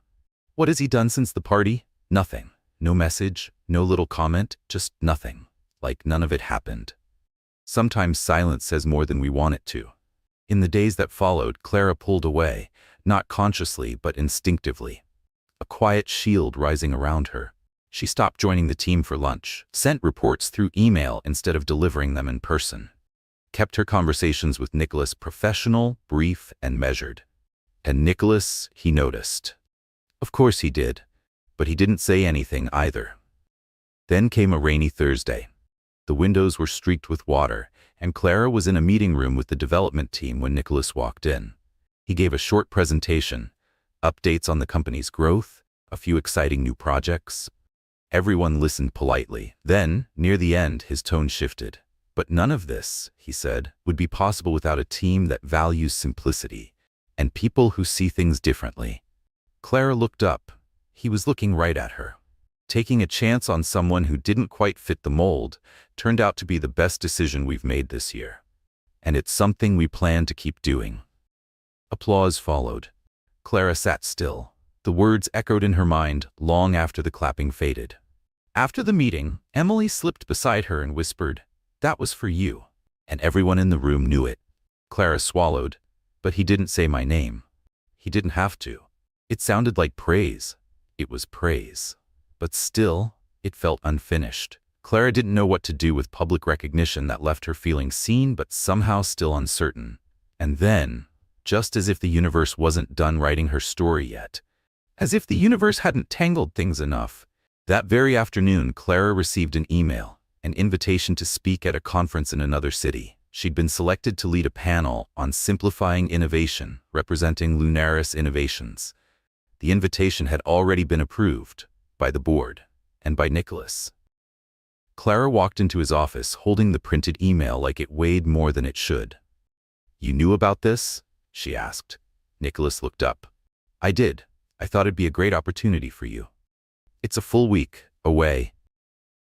"What has he done since the party?" "Nothing. No message, no little comment, just nothing. Like none of it happened." Sometimes silence says more than we want it to. In the days that followed, Clara pulled away, not consciously but instinctively. A quiet shield rising around her. She stopped joining the team for lunch, sent reports through email instead of delivering them in person. Kept her conversations with Nicholas professional, brief, and measured. And Nicholas, he noticed. Of course he did, but he didn't say anything either. Then came a rainy Thursday. The windows were streaked with water, and Clara was in a meeting room with the development team when Nicholas walked in. He gave a short presentation, updates on the company's growth, a few exciting new projects. Everyone listened politely. Then, near the end, his tone shifted. "But none of this," he said, "would be possible without a team that values simplicity, and people who see things differently." Clara looked up. He was looking right at her. Taking a chance on someone who didn't quite fit the mold turned out to be the best decision we've made this year. And it's something we plan to keep doing. Applause followed. Clara sat still. The words echoed in her mind long after the clapping faded. After the meeting, Emily slipped beside her and whispered, "That was for you." And everyone in the room knew it. Clara swallowed, but he didn't say my name. He didn't have to. It sounded like praise. It was praise. But still, it felt unfinished. Clara didn't know what to do with public recognition that left her feeling seen but somehow still uncertain. And then, just as if the universe wasn't done writing her story yet, as if the universe hadn't tangled things enough, that very afternoon Clara received an email, an invitation to speak at a conference in another city. She'd been selected to lead a panel on simplifying innovation, representing Lunaris Innovations. The invitation had already been approved by the board and by Nicholas. Clara walked into his office holding the printed email like it weighed more than it should. "You knew about this?" she asked. Nicholas looked up. "I did. I thought it'd be a great opportunity for you. It's a full week away.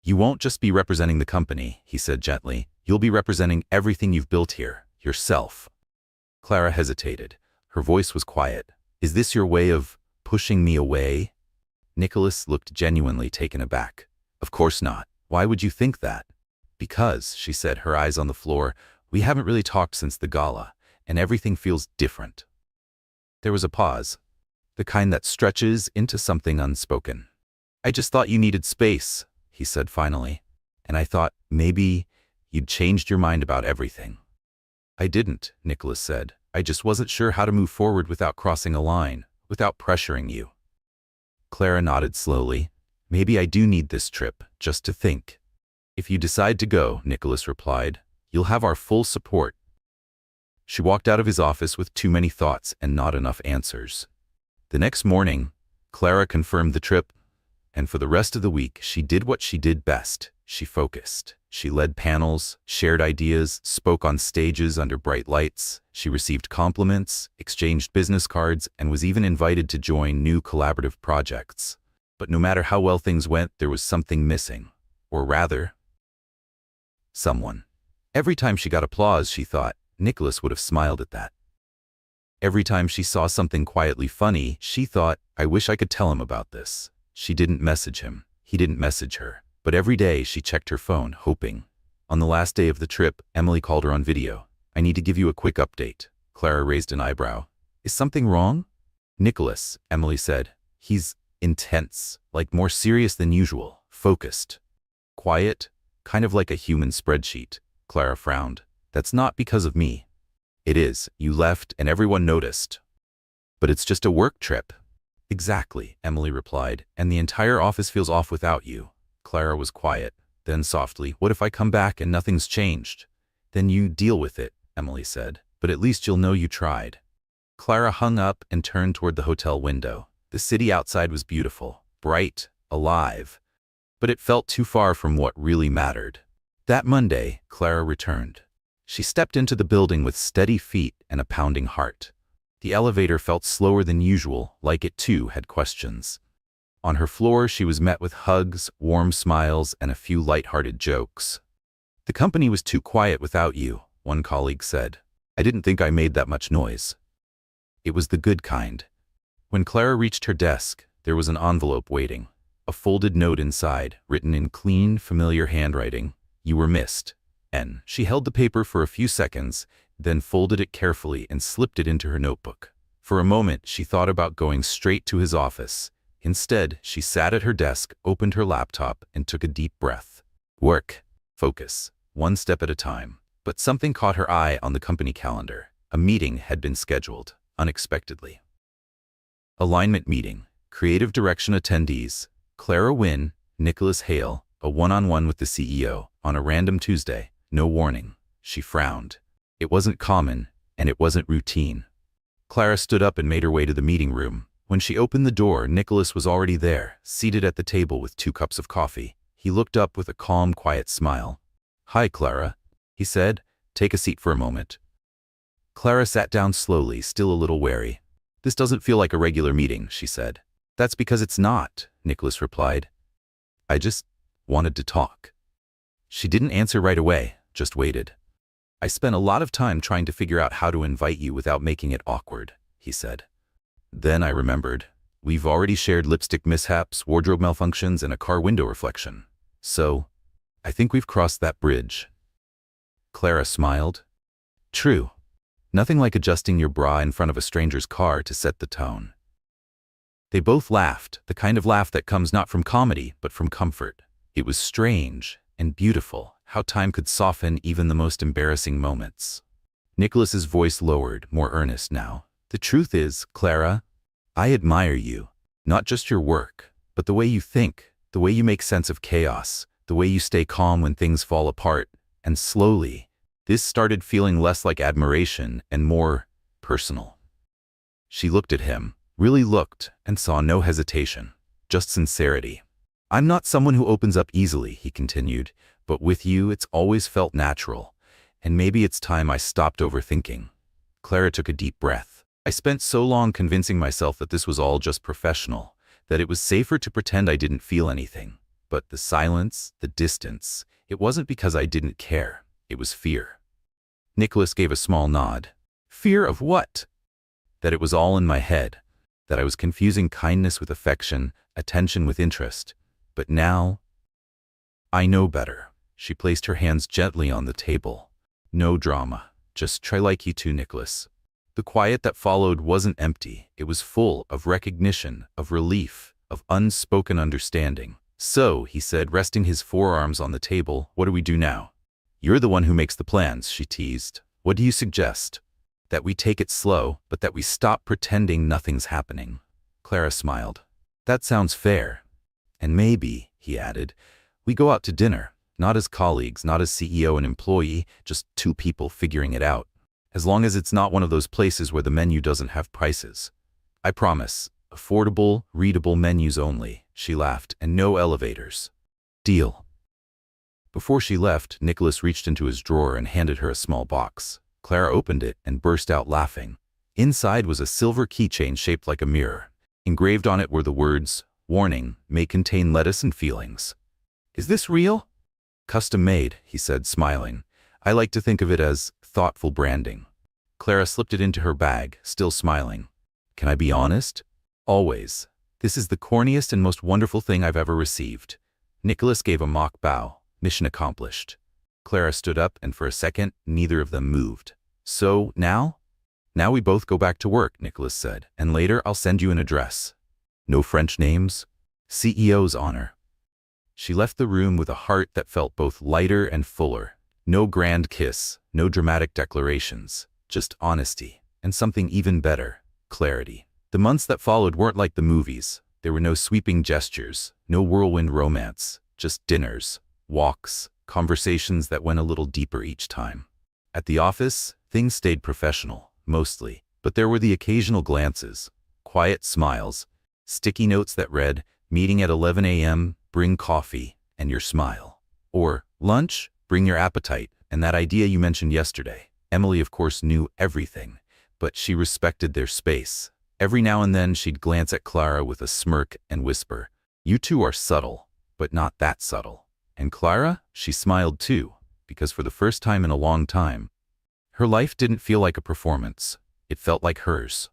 You won't just be representing the company," he said gently. "You'll be representing everything you've built here, yourself." Clara hesitated. Her voice was quiet. "Is this your way of pushing me away?" Nicholas looked genuinely taken aback. "Of course not. Why would you think that?" "Because," she said, her eyes on the floor, "we haven't really talked since the gala, and everything feels different." There was a pause, the kind that stretches into something unspoken. "I just thought you needed space," he said finally. "And I thought maybe you'd changed your mind about everything." "I didn't," Nicholas said. "I just wasn't sure how to move forward without crossing a line, without pressuring you." Clara nodded slowly. "Maybe I do need this trip, just to think." "If you decide to go," Nicholas replied, "you'll have our full support." She walked out of his office with too many thoughts and not enough answers. The next morning, Clara confirmed the trip, and for the rest of the week she did what she did best. She focused. She led panels, shared ideas, spoke on stages under bright lights. She received compliments, exchanged business cards, and was even invited to join new collaborative projects. But no matter how well things went, there was something missing. Or rather, someone. Every time she got applause, she thought, Nicholas would have smiled at that. Every time she saw something quietly funny, she thought, I wish I could tell him about this. She didn't message him. He didn't message her. But every day she checked her phone, hoping. On the last day of the trip, Emily called her on video. I need to give you a quick update. Clara raised an eyebrow. Is something wrong? Nicholas, Emily said. He's intense, like more serious than usual, focused. Quiet, kind of like a human spreadsheet. Clara frowned. That's not because of me. It is. You left and everyone noticed. But it's just a work trip. Exactly, Emily replied, and the entire office feels off without you. Clara was quiet. Then softly, what if I come back and nothing's changed? Then you deal with it, Emily said, but at least you'll know you tried. Clara hung up and turned toward the hotel window. The city outside was beautiful, bright, alive, but it felt too far from what really mattered. That Monday, Clara returned. She stepped into the building with steady feet and a pounding heart. The elevator felt slower than usual, like it too had questions. On her floor, she was met with hugs, warm smiles, and a few light-hearted jokes. The company was too quiet without you, one colleague said. I didn't think I made that much noise. It was the good kind. When Clara reached her desk, there was an envelope waiting. A folded note inside, written in clean, familiar handwriting. You were missed. N. She held the paper for a few seconds, then folded it carefully and slipped it into her notebook. For a moment, she thought about going straight to his office. Instead, she sat at her desk, opened her laptop, and took a deep breath. Work. Focus. One step at a time. But something caught her eye on the company calendar. A meeting had been scheduled, unexpectedly. Alignment meeting. Creative direction attendees. Clara Wynne, Nicholas Hale, a one-on-one with the CEO, on a random Tuesday. No warning. She frowned. It wasn't common, and it wasn't routine. Clara stood up and made her way to the meeting room. When she opened the door, Nicholas was already there, seated at the table with 2 cups of coffee. He looked up with a calm, quiet smile. Hi, Clara, he said. Take a seat for a moment. Clara sat down slowly, still a little wary. This doesn't feel like a regular meeting, she said. That's because it's not, Nicholas replied. I just wanted to talk. She didn't answer right away, just waited. I spent a lot of time trying to figure out how to invite you without making it awkward, he said. Then I remembered. We've already shared lipstick mishaps, wardrobe malfunctions, and a car window reflection. So, I think we've crossed that bridge. Clara smiled. True. Nothing like adjusting your bra in front of a stranger's car to set the tone. They both laughed, the kind of laugh that comes not from comedy, but from comfort. It was strange and beautiful how time could soften even the most embarrassing moments. Nicholas's voice lowered, more earnest now. The truth is, Clara, I admire you. Not just your work, but the way you think, the way you make sense of chaos, the way you stay calm when things fall apart. And slowly, this started feeling less like admiration and more personal. She looked at him, really looked, and saw no hesitation, just sincerity. I'm not someone who opens up easily, he continued, but with you it's always felt natural, and maybe it's time I stopped overthinking. Clara took a deep breath. I spent so long convincing myself that this was all just professional, that it was safer to pretend I didn't feel anything. But the silence, the distance, it wasn't because I didn't care. It was fear. Nicholas gave a small nod. Fear of what? That it was all in my head, that I was confusing kindness with affection, attention with interest. But now, I know better. She placed her hands gently on the table. No drama. Just try like you too, Nicholas. The quiet that followed wasn't empty. It was full of recognition, of relief, of unspoken understanding. So, he said, resting his forearms on the table, what do we do now? You're the one who makes the plans, she teased. What do you suggest? That we take it slow, but that we stop pretending nothing's happening. Clara smiled. That sounds fair. And maybe, he added, we go out to dinner, not as colleagues, not as CEO and employee, just 2 people figuring it out. As long as it's not one of those places where the menu doesn't have prices. I promise, affordable, readable menus only, she laughed, and no elevators. Deal. Before she left, Nicholas reached into his drawer and handed her a small box. Clara opened it and burst out laughing. Inside was a silver keychain shaped like a mirror. Engraved on it were the words, Warning, may contain lettuce and feelings. Is this real? Custom made, he said, smiling. I like to think of it as thoughtful branding. Clara slipped it into her bag, still smiling. Can I be honest? Always. This is the corniest and most wonderful thing I've ever received. Nicholas gave a mock bow. Mission accomplished. Clara stood up, and for a second, neither of them moved. So, now? Now we both go back to work, Nicholas said, and later I'll send you an address. No French names? CEO's honor. She left the room with a heart that felt both lighter and fuller. No grand kiss, no dramatic declarations, just honesty, and something even better, clarity. The months that followed weren't like the movies. There were no sweeping gestures, no whirlwind romance, just dinners, walks, conversations that went a little deeper each time. At the office, things stayed professional, mostly, but there were the occasional glances, quiet smiles, sticky notes that read, meeting at 11 a.m., bring coffee, and your smile. Or, lunch, bring your appetite, and that idea you mentioned yesterday. Emily, of course, knew everything, but she respected their space. Every now and then she'd glance at Clara with a smirk and whisper, "You two are subtle, but not that subtle." And Clara, she smiled too, because for the first time in a long time, her life didn't feel like a performance. It felt like hers.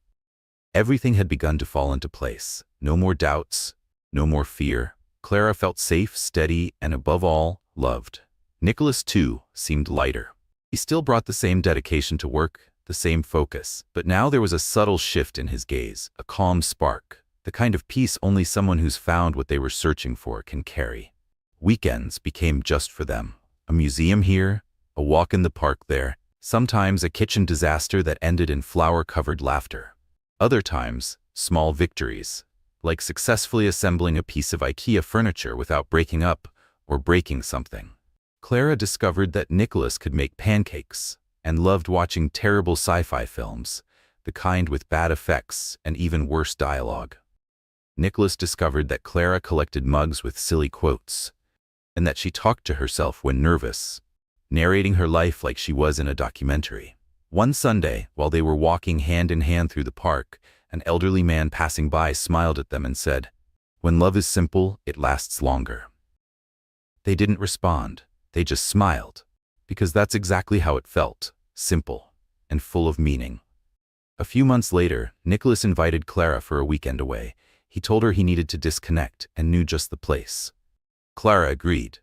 Everything had begun to fall into place. No more doubts, no more fear. Clara felt safe, steady, and above all, loved. Nicholas, too, seemed lighter. He still brought the same dedication to work, the same focus, but now there was a subtle shift in his gaze, a calm spark, the kind of peace only someone who's found what they were searching for can carry. Weekends became just for them. A museum here, a walk in the park there, sometimes a kitchen disaster that ended in flower-covered laughter. Other times, small victories, like successfully assembling a piece of IKEA furniture without breaking up or breaking something. Clara discovered that Nicholas could make pancakes and loved watching terrible sci-fi films, the kind with bad effects and even worse dialogue. Nicholas discovered that Clara collected mugs with silly quotes, and that she talked to herself when nervous, narrating her life like she was in a documentary. One Sunday, while they were walking hand in hand through the park, an elderly man passing by smiled at them and said, "When love is simple, it lasts longer." They didn't respond. They just smiled, because that's exactly how it felt, simple and full of meaning. A few months later, Nicholas invited Clara for a weekend away. He told her he needed to disconnect and knew just the place. Clara agreed,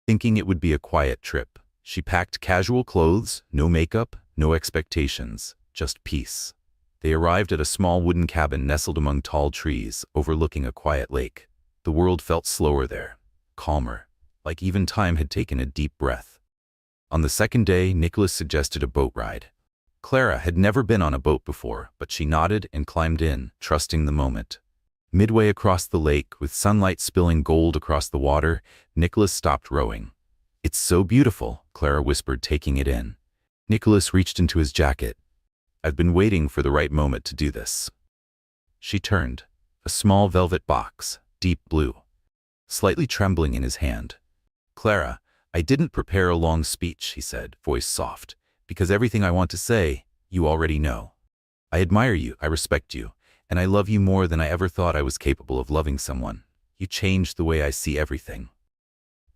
thinking it would be a quiet trip. She packed casual clothes, no makeup, no expectations, just peace. They arrived at a small wooden cabin nestled among tall trees, overlooking a quiet lake. The world felt slower there, calmer, like even time had taken a deep breath. On the second day, Nicholas suggested a boat ride. Clara had never been on a boat before, but she nodded and climbed in, trusting the moment. Midway across the lake, with sunlight spilling gold across the water, Nicholas stopped rowing. "It's so beautiful," Clara whispered, taking it in. Nicholas reached into his jacket. "I've been waiting for the right moment to do this." She turned, a small velvet box, deep blue, slightly trembling in his hand. "Clara, I didn't prepare a long speech," he said, voice soft, "because everything I want to say, you already know. I admire you, I respect you, and I love you more than I ever thought I was capable of loving someone. You changed the way I see everything.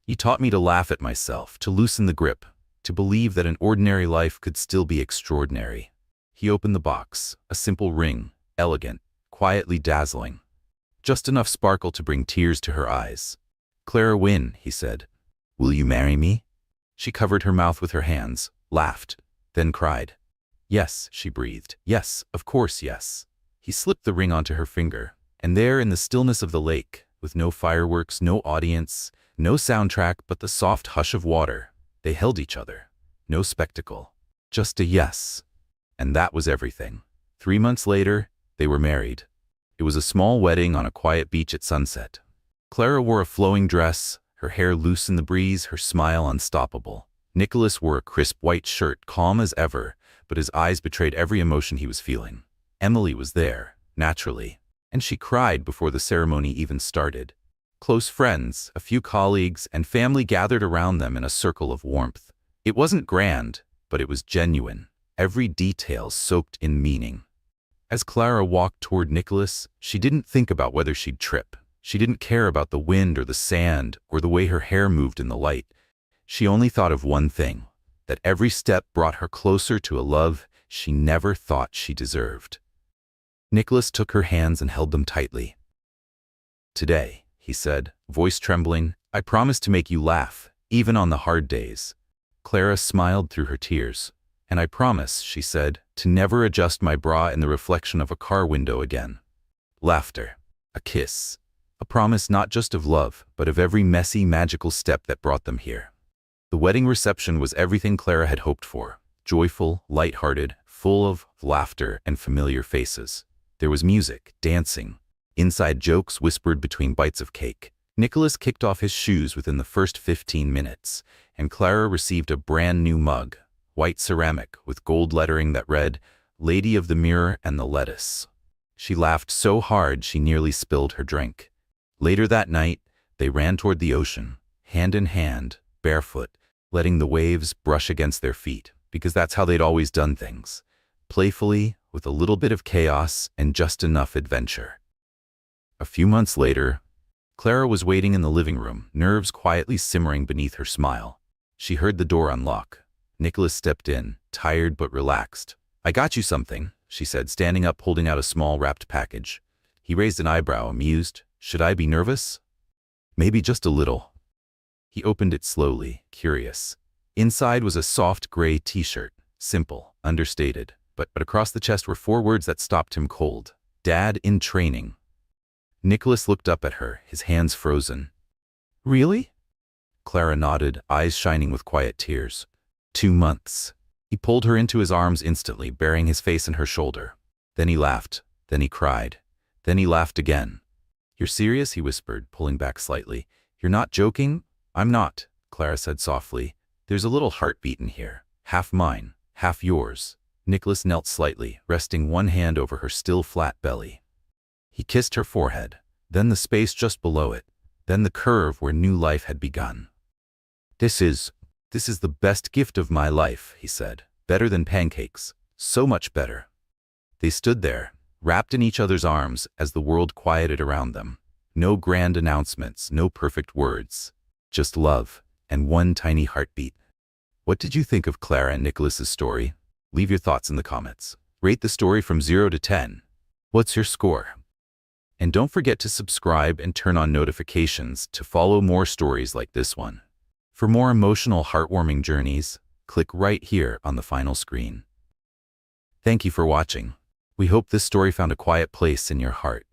You taught me to laugh at myself, to loosen the grip, to believe that an ordinary life could still be extraordinary." He opened the box, a simple ring, elegant, quietly dazzling. Just enough sparkle to bring tears to her eyes. "Clara Wynne," he said, "will you marry me?" She covered her mouth with her hands, laughed, then cried. "Yes," she breathed. "Yes, of course, yes." He slipped the ring onto her finger, and there in the stillness of the lake, with no fireworks, no audience, no soundtrack but the soft hush of water, they held each other. No spectacle, just a yes. And that was everything. 3 months later, they were married. It was a small wedding on a quiet beach at sunset. Clara wore a flowing dress, her hair loose in the breeze, her smile unstoppable. Nicholas wore a crisp white shirt, calm as ever, but his eyes betrayed every emotion he was feeling. Emily was there, naturally, and she cried before the ceremony even started. Close friends, a few colleagues, and family gathered around them in a circle of warmth. It wasn't grand, but it was genuine. Every detail soaked in meaning. As Clara walked toward Nicholas, she didn't think about whether she'd trip. She didn't care about the wind or the sand or the way her hair moved in the light. She only thought of one thing, that every step brought her closer to a love she never thought she deserved. Nicholas took her hands and held them tightly. "Today," he said, voice trembling, "I promise to make you laugh, even on the hard days." Clara smiled through her tears. "And I promise," she said, "to never adjust my bra in the reflection of a car window again." Laughter. A kiss. A promise not just of love, but of every messy, magical step that brought them here. The wedding reception was everything Clara had hoped for. Joyful, light-hearted, full of laughter and familiar faces. There was music, dancing, inside jokes whispered between bites of cake. Nicholas kicked off his shoes within the first 15 minutes, and Clara received a brand new mug, white ceramic with gold lettering that read, "Lady of the Mirror and the Lettuce." She laughed so hard she nearly spilled her drink. Later that night, they ran toward the ocean, hand in hand, barefoot, letting the waves brush against their feet, because that's how they'd always done things. Playfully, with a little bit of chaos and just enough adventure. A few months later, Clara was waiting in the living room, nerves quietly simmering beneath her smile. She heard the door unlock. Nicholas stepped in, tired but relaxed. "I got you something," she said, standing up holding out a small wrapped package. He raised an eyebrow, amused. "Should I be nervous?" "Maybe just a little." He opened it slowly, curious. Inside was a soft gray t-shirt, simple, understated, but across the chest were 4 words that stopped him cold. "Dad in training." Nicholas looked up at her, his hands frozen. "Really?" Clara nodded, eyes shining with quiet tears. 2 months. He pulled her into his arms instantly, burying his face in her shoulder. Then he laughed. Then he cried. Then he laughed again. "You're serious?" he whispered, pulling back slightly. "You're not joking?" "I'm not," Clara said softly. "There's a little heartbeat in here. Half mine, half yours." Nicholas knelt slightly, resting one hand over her still flat belly. He kissed her forehead, then the space just below it, then the curve where new life had begun. This is the best gift of my life," he said. "Better than pancakes. So much better." They stood there, wrapped in each other's arms as the world quieted around them. No grand announcements, no perfect words. Just love, and one tiny heartbeat. What did you think of Clara and Nicholas's story? Leave your thoughts in the comments. Rate the story from 0 to 10. What's your score? And don't forget to subscribe and turn on notifications to follow more stories like this one. For more emotional, heartwarming journeys, click right here on the final screen. Thank you for watching. We hope this story found a quiet place in your heart.